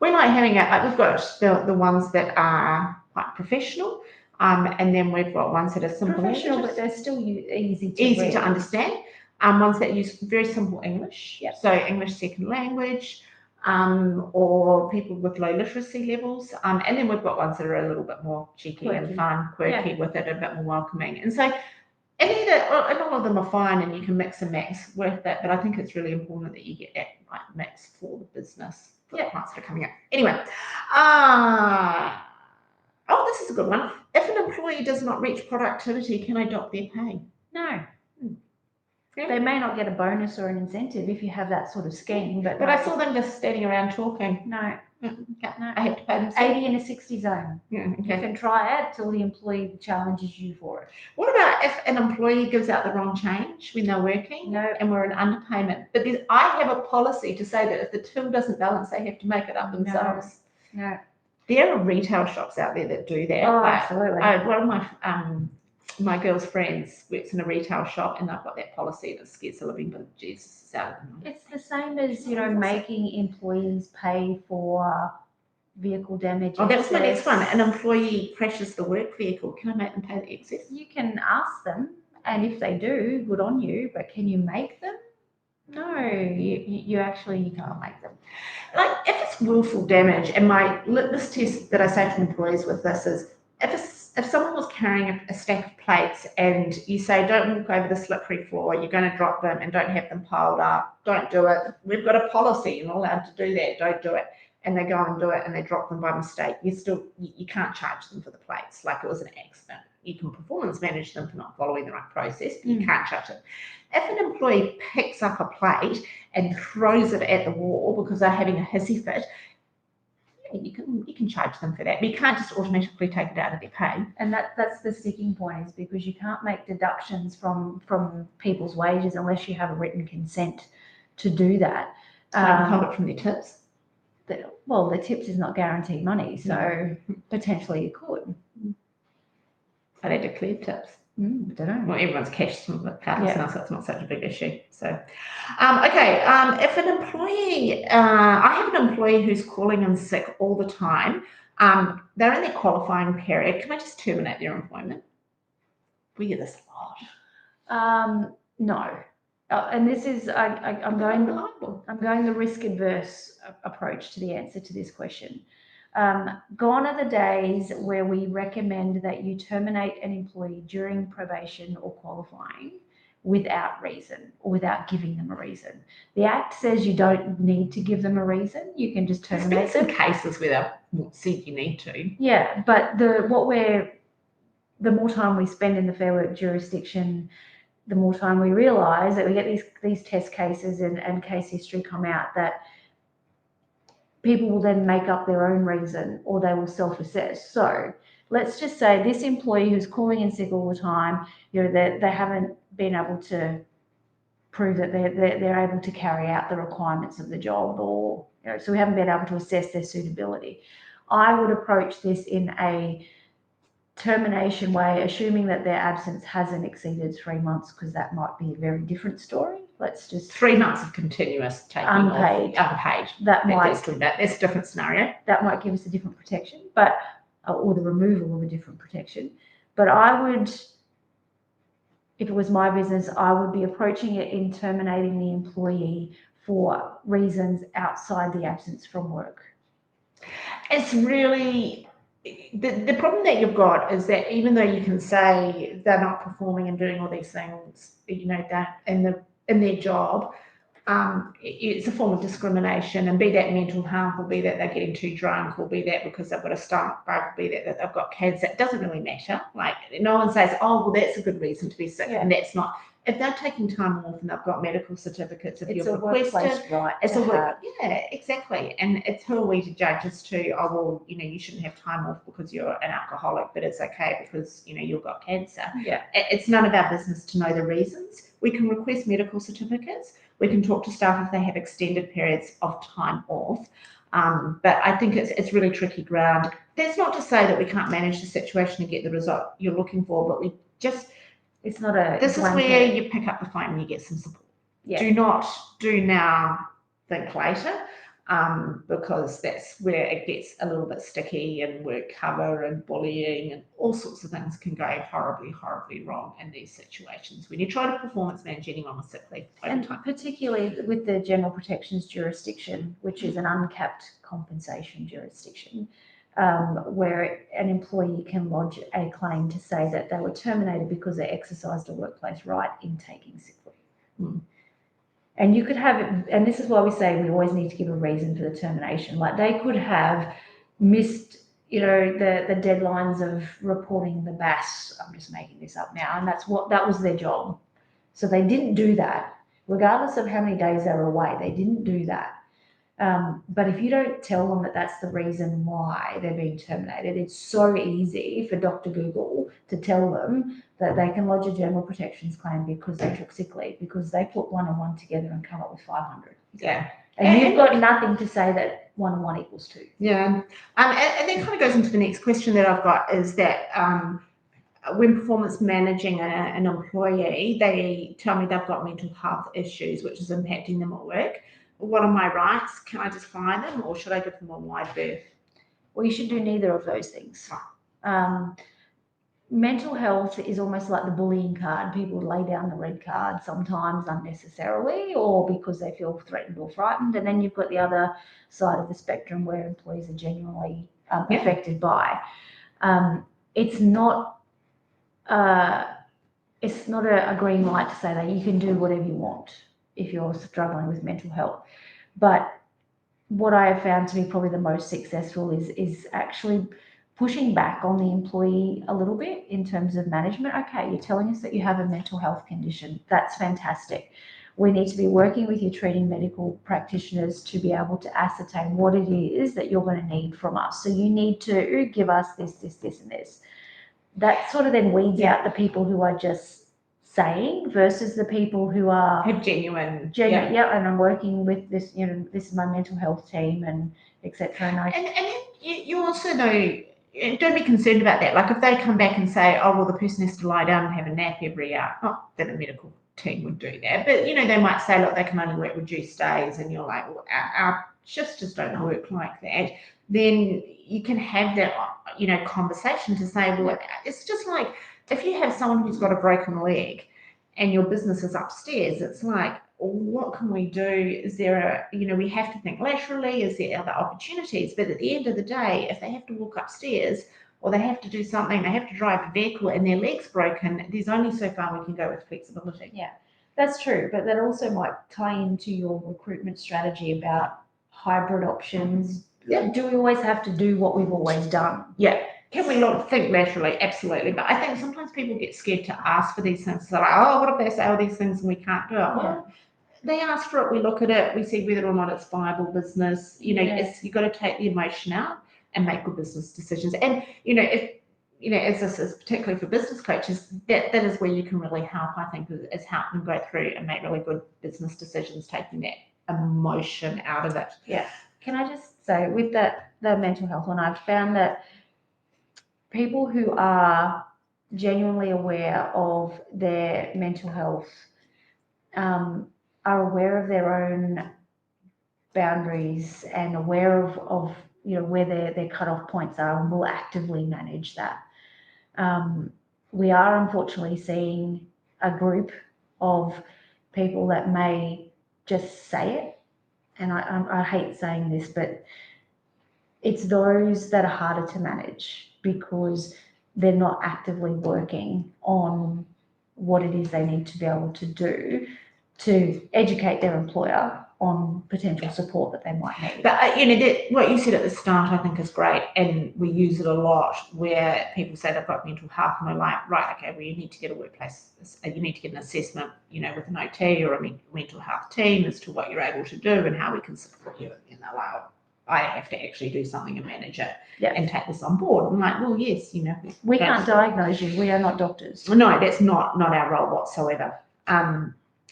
We like having it, like we've got the ones that are quite professional, and then we've got ones that are simple Professional, English, but they're still easy to easy read. to understand. Ones that use very simple English, Yep. so English second language, or people with low literacy levels, and then we've got ones that are a little bit more cheeky and Quirky. fun, quirky with it, a bit more welcoming, and so. And all of them are fine, and you can mix and match with it. But I think it's really important that you get that right mix for the business, for the clients that are coming up. Anyway, this is a good one. If an employee does not reach productivity, can I dock their pay? No. Yeah. They may not get a bonus or an incentive if you have that sort of scheme, but I saw them just standing around talking. No. No, I have to pay them 80 in a 60 zone. Yeah, You can try it till the employee challenges you for it. What about if an employee gives out the wrong change when they're working? No. And we're in underpayment? But I have a policy to say that if the till doesn't balance, they have to make it up themselves. No. There are retail shops out there that do that. Oh, absolutely. One of my girl's friends works in a retail shop, and they've got that policy that scares the living Jesus out of them. It's the same as, making employees pay for vehicle damage. Oh, that was my next one. An employee crashes the work vehicle. Can I make them pay the excess? You can ask them, and if they do, good on you, but can you make them? No, you can't make them. Like if it's willful damage, and my litmus test that I say to employees with this is if someone was carrying a stack of plates and you say don't walk over the slippery floor, you're going to drop them and don't have them piled up, don't do it. We've got a policy, you're not allowed to do that, don't do it. And they go and do it and they drop them by mistake. You can't charge them for the plates like it was an accident. You can performance manage them for not following the right process, but you can't charge them. If an employee picks up a plate and throws it at the wall because they're having a hissy fit, you can charge them for that, but you can't just automatically take it out of their pay. And that's the sticking point, is because you can't make deductions from people's wages unless you have a written consent to do that. Hold it from their tips. The tips is not guaranteed money, so potentially you could. Are they declared tips? I don't know. Well, everyone's cash cardless now, so it's not such a big issue. So, if an employee, I have an employee who's calling in sick all the time. They're in their qualifying period. Can I just terminate their employment? We get this a lot. No. And this is I'm going the risk adverse approach to the answer to this question. Gone are the days where we recommend that you terminate an employee during probation or qualifying without reason or without giving them a reason. The Act says you don't need to give them a reason. You can just terminate them. There's some cases where they've said you need to. Yeah, but the more time we spend in the Fair Work jurisdiction, the more time we realise that we get these test cases and case history come out that people will then make up their own reason or they will self-assess. So let's just say this employee who's calling in sick all the time, they haven't been able to prove that they're able to carry out the requirements of the job, or so we haven't been able to assess their suitability. I would approach this in a termination way, assuming that their absence hasn't exceeded 3 months, because that might be a very different story. Let's just 3 months of continuous taking unpaid. That's a different scenario. That might give us a different protection, or the removal of a different protection. But I would, if it was my business, I would be approaching it in terminating the employee for reasons outside the absence from work. It's really the problem that you've got is that even though you can say they're not performing and doing all these things, that in their job, it's a form of discrimination, and be that mental health, or be that they're getting too drunk, or be that because they've got a stomach bug, or be that they've got cancer. It doesn't really matter. Like, no one says, oh, well, that's a good reason to be sick, and that's not. if they're taking time off and they've got medical certificates, if It's you've a workplace requested, right it's to a work, have. yeah, exactly. And it's who are we to judge as to, oh, well, you shouldn't have time off because you're an alcoholic, but it's okay because, you've got cancer. Yeah. It's none of our business to know the reasons. We can request medical certificates. We can talk to staff if they have extended periods of time off. But I think it's really tricky ground. That's not to say that we can't manage the situation and get the result you're looking for, but it's not a. this is where you pick up the phone and you get some support. Yeah. Do not do now, think later, because that's where it gets a little bit sticky, and work cover and bullying and all sorts of things can go horribly, horribly wrong in these situations when you try to performance manage anyone with sick leave over And time. particularly with the general protections jurisdiction, which is an uncapped compensation jurisdiction, where an employee can lodge a claim to say that they were terminated because they exercised a workplace right in taking sick leave. And you could have, and this is why we say we always need to give a reason for the termination. Like they could have missed, the deadlines of reporting the BAS. I'm just making this up now, and that was their job. So they didn't do that, regardless of how many days they were away. They didn't do that. But if you don't tell them that that's the reason why they're being terminated, it's so easy for Dr. Google to tell them that they can lodge a general protections claim because they took sick leave, because they put 1 and 1 together and come up with 500. Yeah. And you've got nothing to say that 1 and 1 equals 2. Yeah. And that kind of goes into the next question that I've got, is that when performance managing an employee, they tell me they've got mental health issues, which is impacting them at work. What are my rights? Can I just fire them, or should I give them a wide berth? Well, you should do neither of those things. Mental health is almost like the bullying card. People lay down the red card sometimes unnecessarily, or because they feel threatened or frightened. And then you've got the other side of the spectrum where employees are genuinely affected by. It's not a green light to say that you can do whatever you want if you're struggling with mental health. But what I have found to be probably the most successful is actually pushing back on the employee a little bit in terms of management. Okay, you're telling us that you have a mental health condition. That's fantastic. We need to be working with your treating medical practitioners to be able to ascertain what it is that you're going to need from us. So you need to give us this, and this. That sort of then weeds out the people who are just saying versus the people who are have genuine. Yeah, and I'm working with this, this is my mental health team and etc. And you also know, don't be concerned about that. Like if they come back and say, oh, well, the person has to lie down and have a nap every hour, not that a medical team would do that, but they might say, look, they can only work reduced days, and you're like, well, our shifts just don't work like that. Then you can have that, conversation to say, well, it's just like if you have someone who's got a broken leg and your business is upstairs, it's like, what can we do? Is there we have to think laterally, is there other opportunities? But at the end of the day, if they have to walk upstairs or they have to do something, they have to drive a vehicle and their leg's broken, there's only so far we can go with flexibility. Yeah, that's true. But that also might tie into your recruitment strategy about hybrid options. Yeah. Do we always have to do what we've always done? Yeah. Can we not think laterally? Absolutely. But I think sometimes people get scared to ask for these things. They're like, oh, what if they say all these things and we can't do it? Well, they ask for it, we look at it, we see whether or not it's viable business. You've got to take the emotion out and make good business decisions. And, as this is particularly for business coaches, that is where you can really help, I think, is help them go through and make really good business decisions, taking that emotion out of it. Yeah. Can I just say, with the mental health one, I've found that people who are genuinely aware of their mental health are aware of their own boundaries and aware of where their cutoff points are, and will actively manage that. We are unfortunately seeing a group of people that may just say it, and I hate saying this, but it's those that are harder to manage because they're not actively working on what it is they need to be able to do to educate their employer on potential support that they might need. But what you said at the start, I think, is great, and we use it a lot. Where people say they've got mental health, and we're like, right, okay, well, you need to get a workplace, you need to get an assessment, with an OT or a mental health team as to what you're able to do and how we can support you. And they're like, I have to actually do something and manage it and take this on board. I'm like, well, yes, we can't diagnose you. We are not doctors. No, that's not our role whatsoever.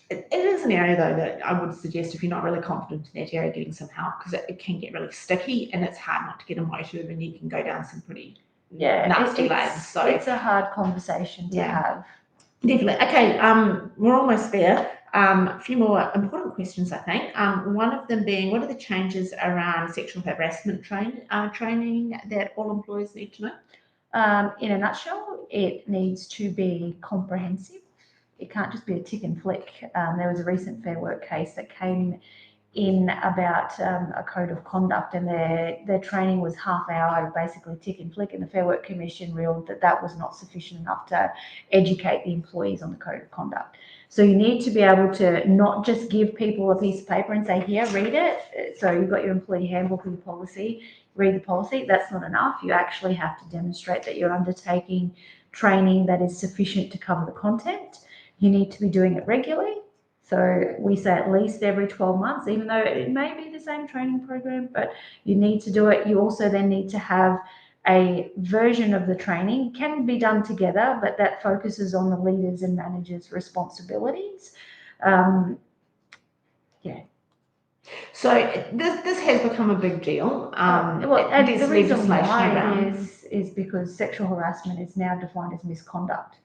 It is an area, though, that I would suggest if you're not really confident in that area, getting some help, because it can get really sticky and it's hard not to get emotive, and you can go down some pretty nasty lanes. So it's a hard conversation to have. Definitely. Okay, we're almost there. A few more important questions, I think. One of them being, what are the changes around sexual harassment training that all employers need to know? In a nutshell, it needs to be comprehensive. It can't just be a tick and flick. There was a recent Fair Work case that came in about a code of conduct, and their training was half hour, basically tick and flick, and the Fair Work Commission ruled that was not sufficient enough to educate the employees on the code of conduct. So you need to be able to not just give people a piece of paper and say, here, read it. So you've got your employee handbook or your policy, read the policy. That's not enough. You actually have to demonstrate that you're undertaking training that is sufficient to cover the content. You need to be doing it regularly. So we say at least every 12 months, even though it may be the same training program, but you need to do it. You also then need to have a version of the training, can be done together, but that focuses on the leaders and managers' responsibilities. So this has become a big deal. And the reason why is because sexual harassment is now defined as misconduct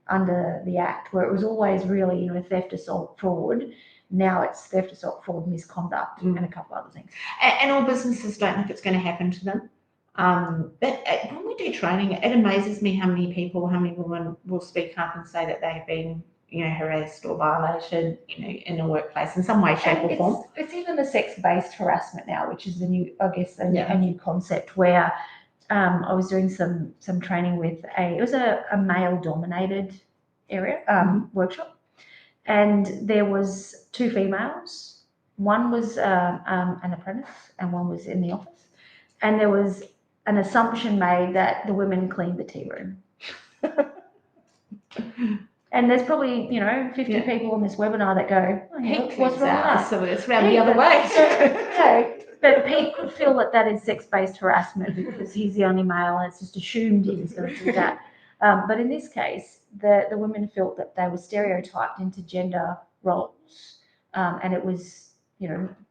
under the Act, where it was always really, theft, assault, fraud. Now it's theft, assault, fraud, misconduct, and a couple other things. And all businesses don't think it's going to happen to them. But when we do training, it amazes me how many women will speak up and say that they have been harassed or violated, in a workplace in some way, shape, or form. It's even the sex-based harassment now, which is a new concept. Where I was doing some training with it was a male-dominated area workshop, and there was two females. One was an apprentice, and one was in the office, and there was an assumption made that the women cleaned the tea room. And there's probably, 50 people on this webinar that go, what's wrong with that? So it's around the other way. But Pete could feel that is sex-based harassment because he's the only male, and it's just assumed he was going to do that. But in this case, the women felt that they were stereotyped into gender roles, and it was,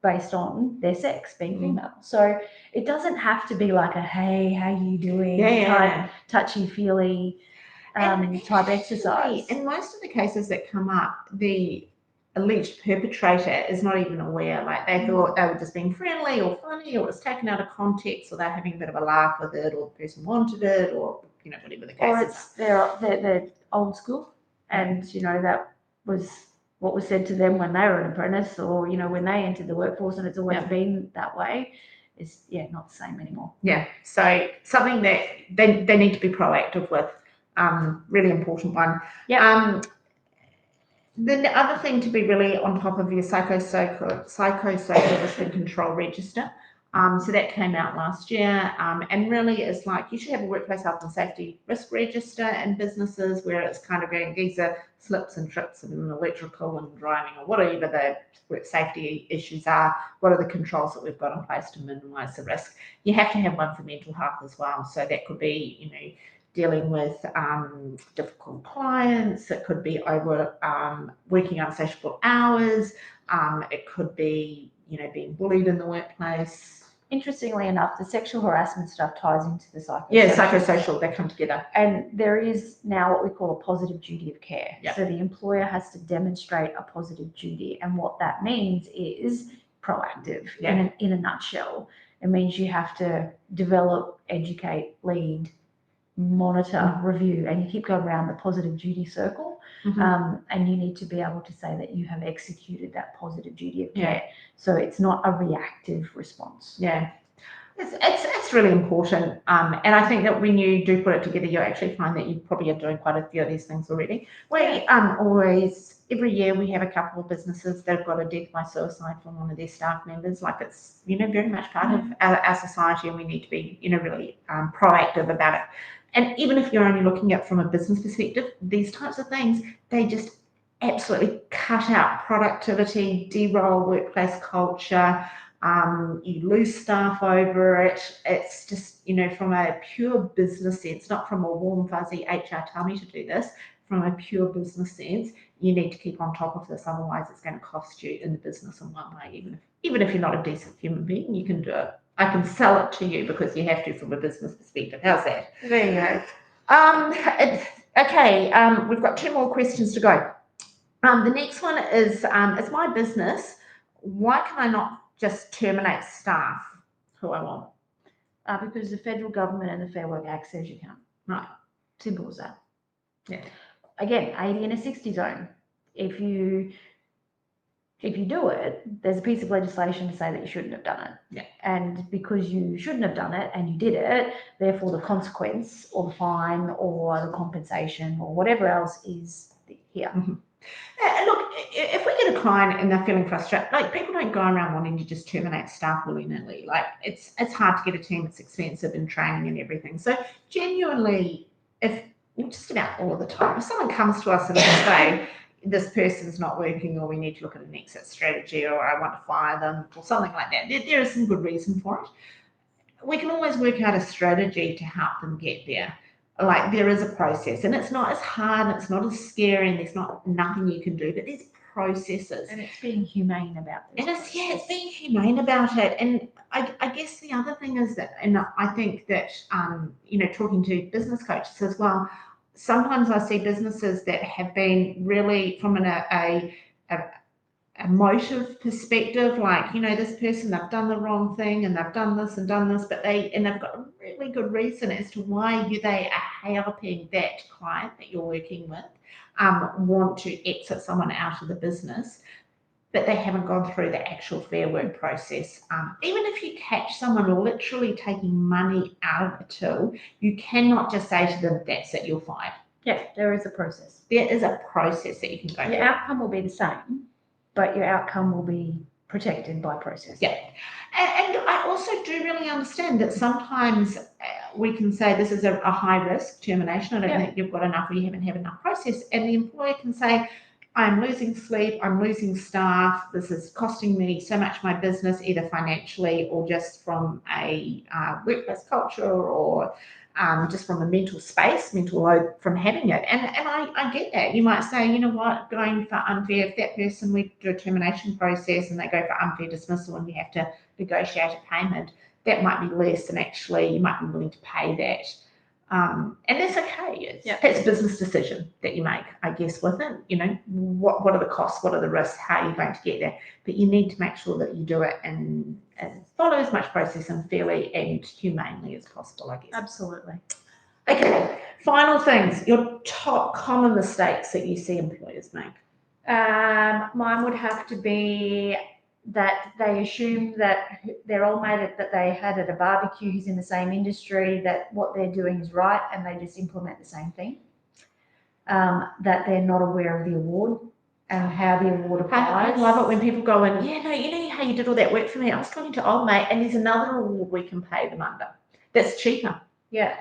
based on their sex, being female. So it doesn't have to be like a, hey, how you doing? Type touchy-feely type exercise. In most of the cases that come up, the alleged perpetrator is not even aware. Like, they thought they were just being friendly or funny, or it was taken out of context, or they're having a bit of a laugh with it, or the person wanted it, or whatever the case or is. It's they're old school, and that was what was said to them when they were an apprentice, or when they entered the workforce, and it's always been that way. Is not the same anymore. So something that they need to be proactive with. Really important one. The other thing to be really on top of your psychosocial risk and control register. So that came out last year, and really it's like you should have a workplace health and safety risk register in businesses, where it's kind of going, these are slips and trips and electrical and driving, or whatever the work safety issues are. What are the controls that we've got in place to minimise the risk? You have to have one for mental health as well. So that could be, dealing with difficult clients. It could be over working unsociable hours. It could be, being bullied in the workplace. Interestingly enough, the sexual harassment stuff ties into the psychosocial. Psychosocial, they come together. And there is now what we call a positive duty of care. So the employer has to demonstrate a positive duty. And what that means is proactive. In a nutshell, it means you have to develop, educate, lead, monitor, review, and you keep going around the positive duty circle. And you need to be able to say that you have executed that positive duty of care. So it's not a reactive response. It's really important, and I think that when you do put it together, you actually find that you probably are doing quite a few of these things already. We always every year we have a couple of businesses that have got a death by suicide from one of their staff members. Like it's very much part of our society, and we need to be really proactive about it. And even if you're only looking at it from a business perspective, these types of things they just absolutely cut out productivity, derail workplace culture. You lose staff over it. It's just, from a pure business sense, not from a warm, fuzzy HR tell me to do this, from a pure business sense, you need to keep on top of this. Otherwise, it's going to cost you in the business in one way. Even if you're not a decent human being, you can do it. I can sell it to you because you have to from a business perspective. How's that? There you go. Okay, we've got 2 more questions to go. The next one is, it's my business. Why can I not just terminate staff who I want? Because the federal government and the Fair Work Act says you can't. Right. Simple as that. Yeah. Again, 80 and a 60 zone. If you do it, there's a piece of legislation to say that you shouldn't have done it. Yeah. And because you shouldn't have done it and you did it, therefore the consequence or the fine or the compensation or whatever else is here. Mm-hmm. Look, if we get a client and they're feeling frustrated, like people don't go around wanting to just terminate staff willy-nilly. Like it's hard to get a team, it's expensive in training and everything. So genuinely, just about all of the time, if someone comes to us and they say, this person's not working or we need to look at an exit strategy or I want to fire them or something like that, there is some good reason for it. We can always work out a strategy to help them get there. Like there is a process and it's not as hard, it's not as scary, and there's nothing you can do, but there's processes. And it's being humane about this. And it's being humane about it. And I guess the other thing is that, and I think that, talking to business coaches as well, sometimes I see businesses that have been really from a motive perspective, like, this person, they've done the wrong thing and they've done this, but they've got a really good reason as to why they are helping that client that you're working with want to exit someone out of the business, but they haven't gone through the actual Fair Work process. Even if you catch someone literally taking money out of the till, you cannot just say to them, that's it, you're fired. Yeah, there is a process. There is a process that you can go through. Your outcome will be the same, but your outcome will be protected by process. Yeah. And I also do really understand that sometimes we can say this is a high risk termination. I don't think you've got enough or you haven't had enough process. And the employer can say, I'm losing sleep, I'm losing staff, this is costing me so much my business, either financially or just from a workplace culture or just from a mental load from having it. And I get that. You might say, you know what, going for unfair, if that person, we do a termination process and they go for unfair dismissal and you have to negotiate a payment, that might be less than actually you might be willing to pay that. And that's okay. It's a business decision that you make, I guess, with it. What are the costs? What are the risks? How are you going to get there? But you need to make sure that you do it and follow as much process and fairly and humanely as possible, I guess. Absolutely. Okay, final things. Your top common mistakes that you see employers make. Mine would have to be that they assume that their old mate that they had at a barbecue who's in the same industry, that what they're doing is right and they just implement the same thing. That they're not aware of the award and how the award applies. I love it when people go in, you know how you did all that work for me? I was talking to old mate and there's another award we can pay them under. That's cheaper. Yeah.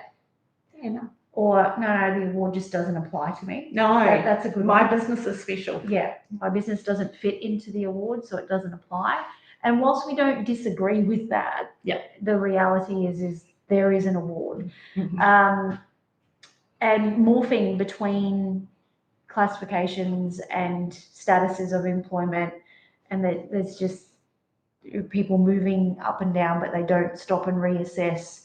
Yeah, no. Or no, the award just doesn't apply to me. No, that's a good my one. business is special. Yeah, my business doesn't fit into the award, so it doesn't apply. And whilst we don't disagree with that, the reality is there is an award. Mm-hmm. And morphing between classifications and statuses of employment, and that there's just people moving up and down, but they don't stop and reassess.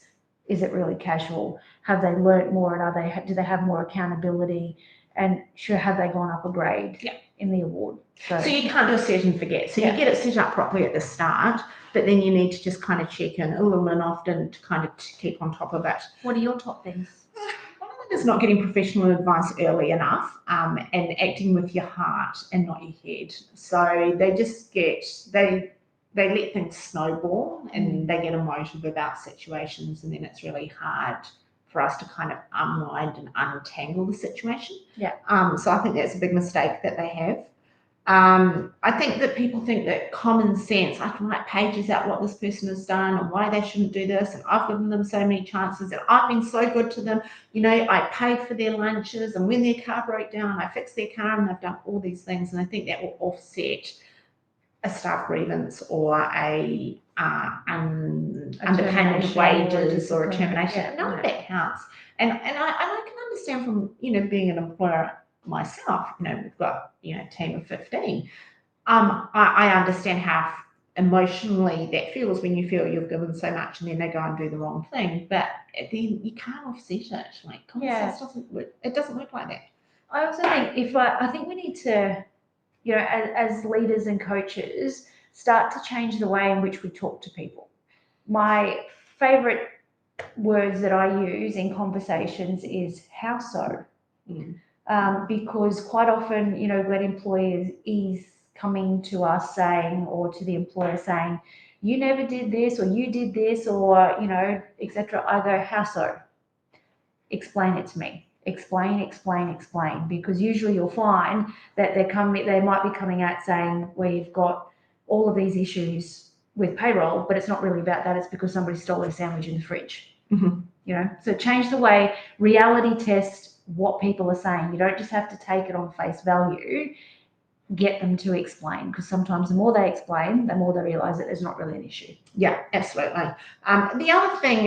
Is it really casual? Have they learnt more, and do they have more accountability? And have they gone up a grade in the award? So you can't do a set and forget. So you get it set up properly at the start, but then you need to just kind of check in a little and often to kind of keep on top of it. What are your top things? One of them is not getting professional advice early enough and acting with your heart and not your head. So they just they let things snowball and they get emotive about situations, and then it's really hard for us to kind of unwind and untangle the situation. Yeah. So I think that's a big mistake that they have. I think that people think that common sense, I can write pages out what this person has done and why they shouldn't do this, and I've given them so many chances and I've been so good to them. You know, I paid for their lunches, and when their car broke down, I fixed their car, and they've done all these things. And I think that will offset a staff grievance or a underpayment of wages or a termination. Yeah, None of that counts. And I can understand from, you know, being an employer myself, you know, we've got, you know, a team of 15. I understand how emotionally that feels when you feel you've given so much and then they go and do the wrong thing. But then you can't offset it. Like common sense doesn't work. It doesn't work like that. I also think I think we need to, you know, as leaders and coaches, start to change the way in which we talk to people. My favorite words that I use in conversations is "how so," because quite often, you know, when employers is coming to us saying, or to the employer saying, "You never did this," or "You did this," or, you know, etc. I go, "How so? Explain it to me." Explain, because usually you'll find that they might be coming out saying, we've got all of these issues with payroll, but it's not really about that. It's because somebody stole their sandwich in the fridge. Mm-hmm. You know, so change the way, reality test what people are saying. You don't just have to take it on face value. Get them to explain, because sometimes the more they explain, the more they realize that there's not really an issue. Yeah, absolutely. The other thing,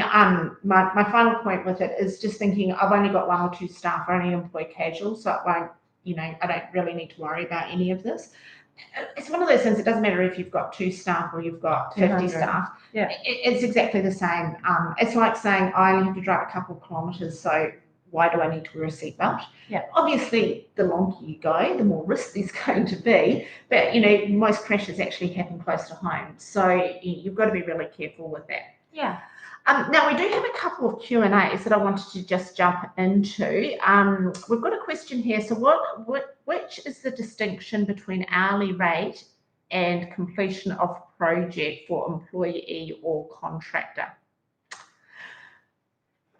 my final point with it is just thinking I've only got 1 or 2 staff, I only employ casual, so it won't, you know, I don't really need to worry about any of this. It's one of those things, it doesn't matter if you've got 2 staff or you've got 50 staff. Yeah. It's exactly the same. It's like saying I only have to drive a couple of kilometres, so why do I need to wear a seatbelt? Yeah. Obviously, the longer you go, the more risk there's going to be. But, you know, most crashes actually happen close to home. So you've got to be really careful with that. Yeah. Now, we do have a couple of Q&As that I wanted to just jump into. We've got a question here. So which is the distinction between hourly rate and completion of project for employee or contractor?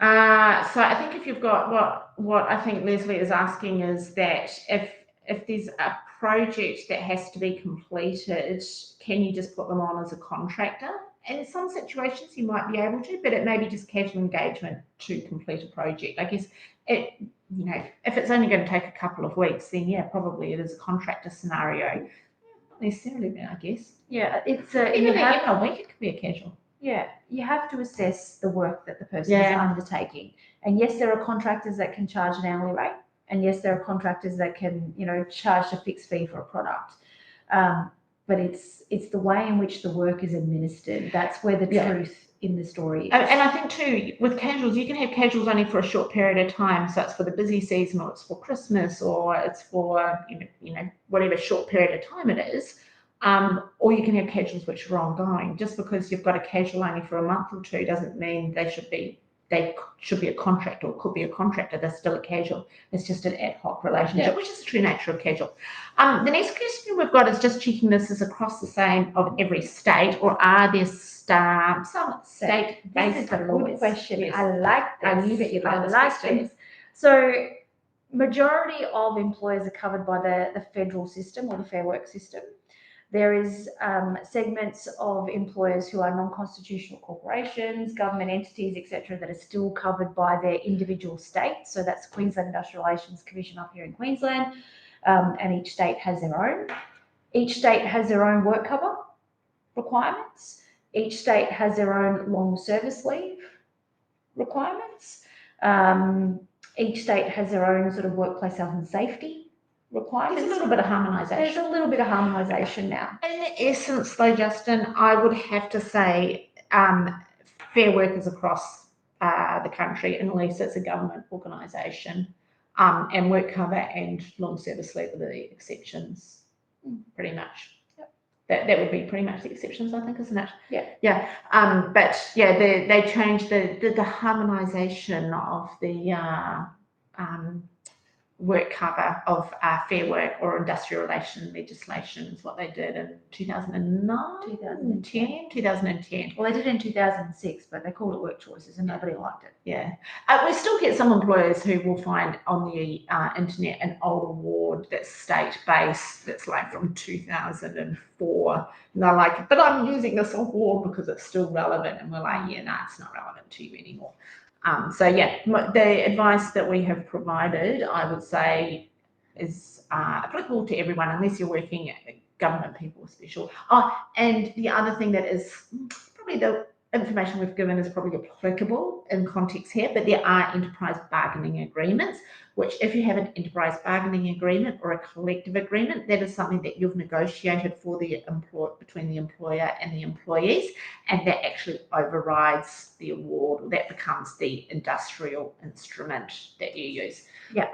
So I think if you've got what I think Leslie is asking is that if there's a project that has to be completed, can you just put them on as a contractor? And in some situations you might be able to, but it may be just casual engagement to complete a project. I guess it, you know, if it's only going to take a couple of weeks, then yeah, probably it is a contractor scenario. Not necessarily, I guess. Yeah, it's Even a week it could be a casual. Yeah, you have to assess the work that the person is undertaking. And yes, there are contractors that can charge an hourly rate, and yes, there are contractors that can, you know, charge a fixed fee for a product. But it's the way in which the work is administered. That's where the truth in the story is. And I think too, with casuals, you can have casuals only for a short period of time. So it's for the busy season, or it's for Christmas, or it's for, you know, whatever short period of time it is. Or you can have casuals which are ongoing. Just because you've got a casual only for a month or 2 doesn't mean they should be a contractor, or could be a contractor. They're still a casual. It's just an ad hoc relationship, which is the true nature of casual. The next question we've got is just checking this is across the same of every state, or are there some state-based? This is a good question. Yes. I like this. I knew that you'd like this. So majority of employers are covered by the federal system, or the Fair Work system. There is segments of employers who are non-constitutional corporations, government entities, etc., that are still covered by their individual states. So that's Queensland Industrial Relations Commission up here in Queensland, and each state has their own. Each state has their own work cover requirements. Each state has their own long service leave requirements. Each state has their own sort of workplace health and safety requirements. There's a little bit of harmonisation. There's a little bit of harmonisation now. In essence, though, Justin, I would have to say Fair Work is across the country, unless it's a government organisation, and work cover and long service leave are the exceptions, pretty much. Yep. That would be pretty much the exceptions, I think, isn't it? Yeah. Yeah. But yeah, they changed the harmonisation of the work cover of Fair Work or industrial relation legislation is what they did in 2009, 2010. Well, they did it in 2006, but they called it work choices and nobody liked it. Yeah. We still get some employers who will find on the internet an old award that's state-based, that's like from 2004. And they're like, but I'm using this award because it's still relevant. And we're like, yeah, no, it's not relevant to you anymore. So yeah, the advice that we have provided, I would say, is applicable to everyone, unless you're working at government people special. Oh, and the other thing that is probably the information we've given is probably applicable in context here, but there are enterprise bargaining agreements, which if you have an enterprise bargaining agreement or a collective agreement, that is something that you've negotiated for the between the employer and the employees, and that actually overrides the award, or that becomes the industrial instrument that you use. Yeah.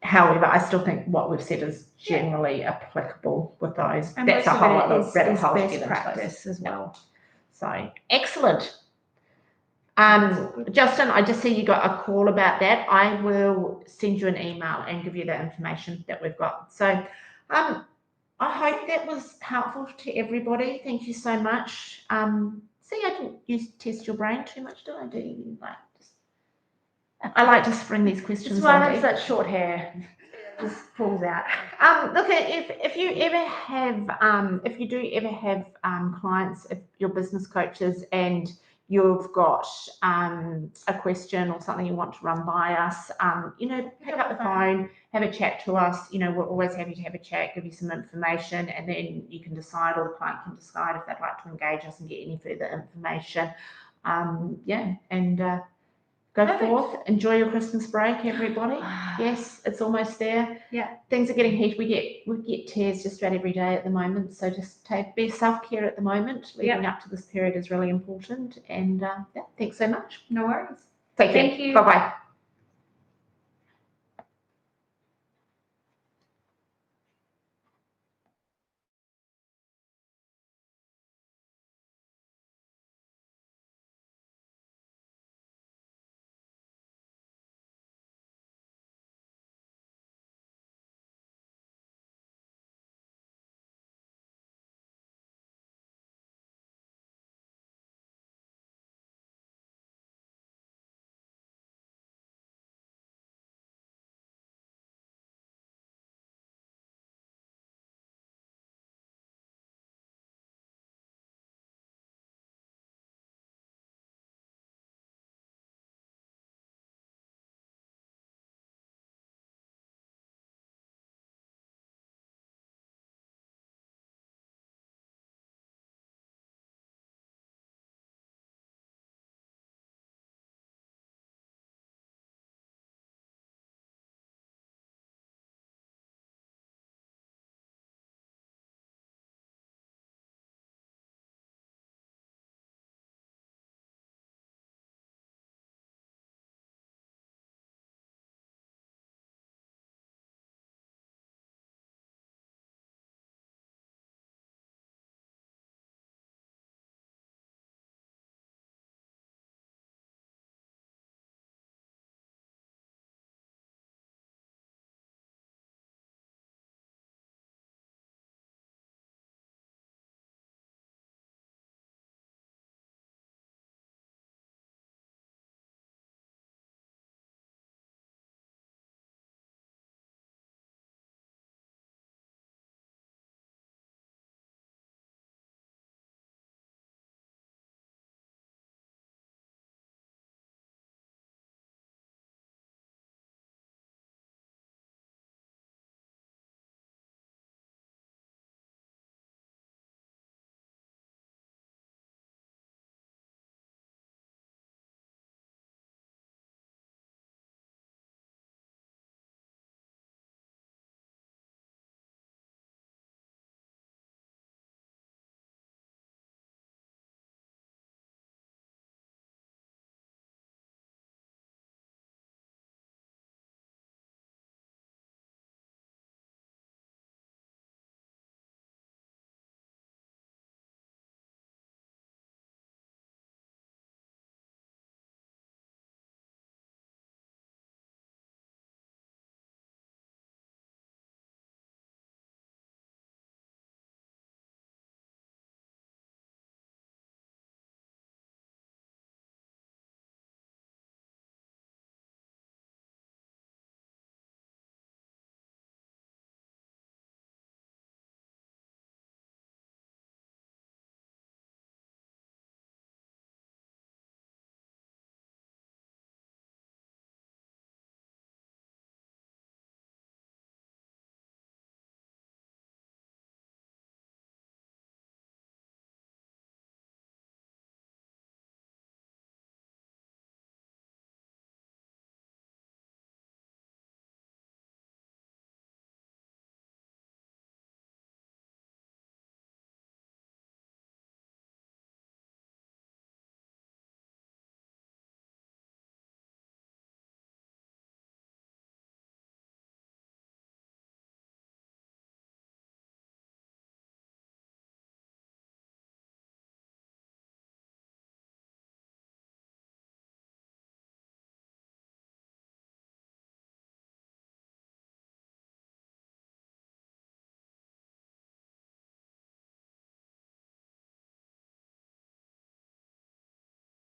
However, I still think what we've said is generally applicable with those. And That's most a of whole it lot of is rabbit holes to best get into those. practice as well. So excellent. Justin, I just see you got a call about that. I will send you an email and give you the information that we've got. So I hope that was helpful to everybody. Thank you so much. See, I didn't test your brain too much, did I? Do you like? I like to spring these questions. That's why I have such short hair. It just falls out. Look, if you ever have, if you do ever have clients, if you're business coaches and you've got a question or something you want to run by us, pick up the phone, have a chat to us. We're always happy to have a chat, give you some information, and then you can decide, or the client can decide if they'd like to engage us and get any further information. Go Perfect. forth, enjoy your Christmas break, everybody. Yes, it's almost there. Yeah. Things are getting heated. We get tears just about every day at the moment. So just be self-care at the moment. Leading up to this period is really important. And thanks so much. No worries. Take care. Thank you. Bye-bye.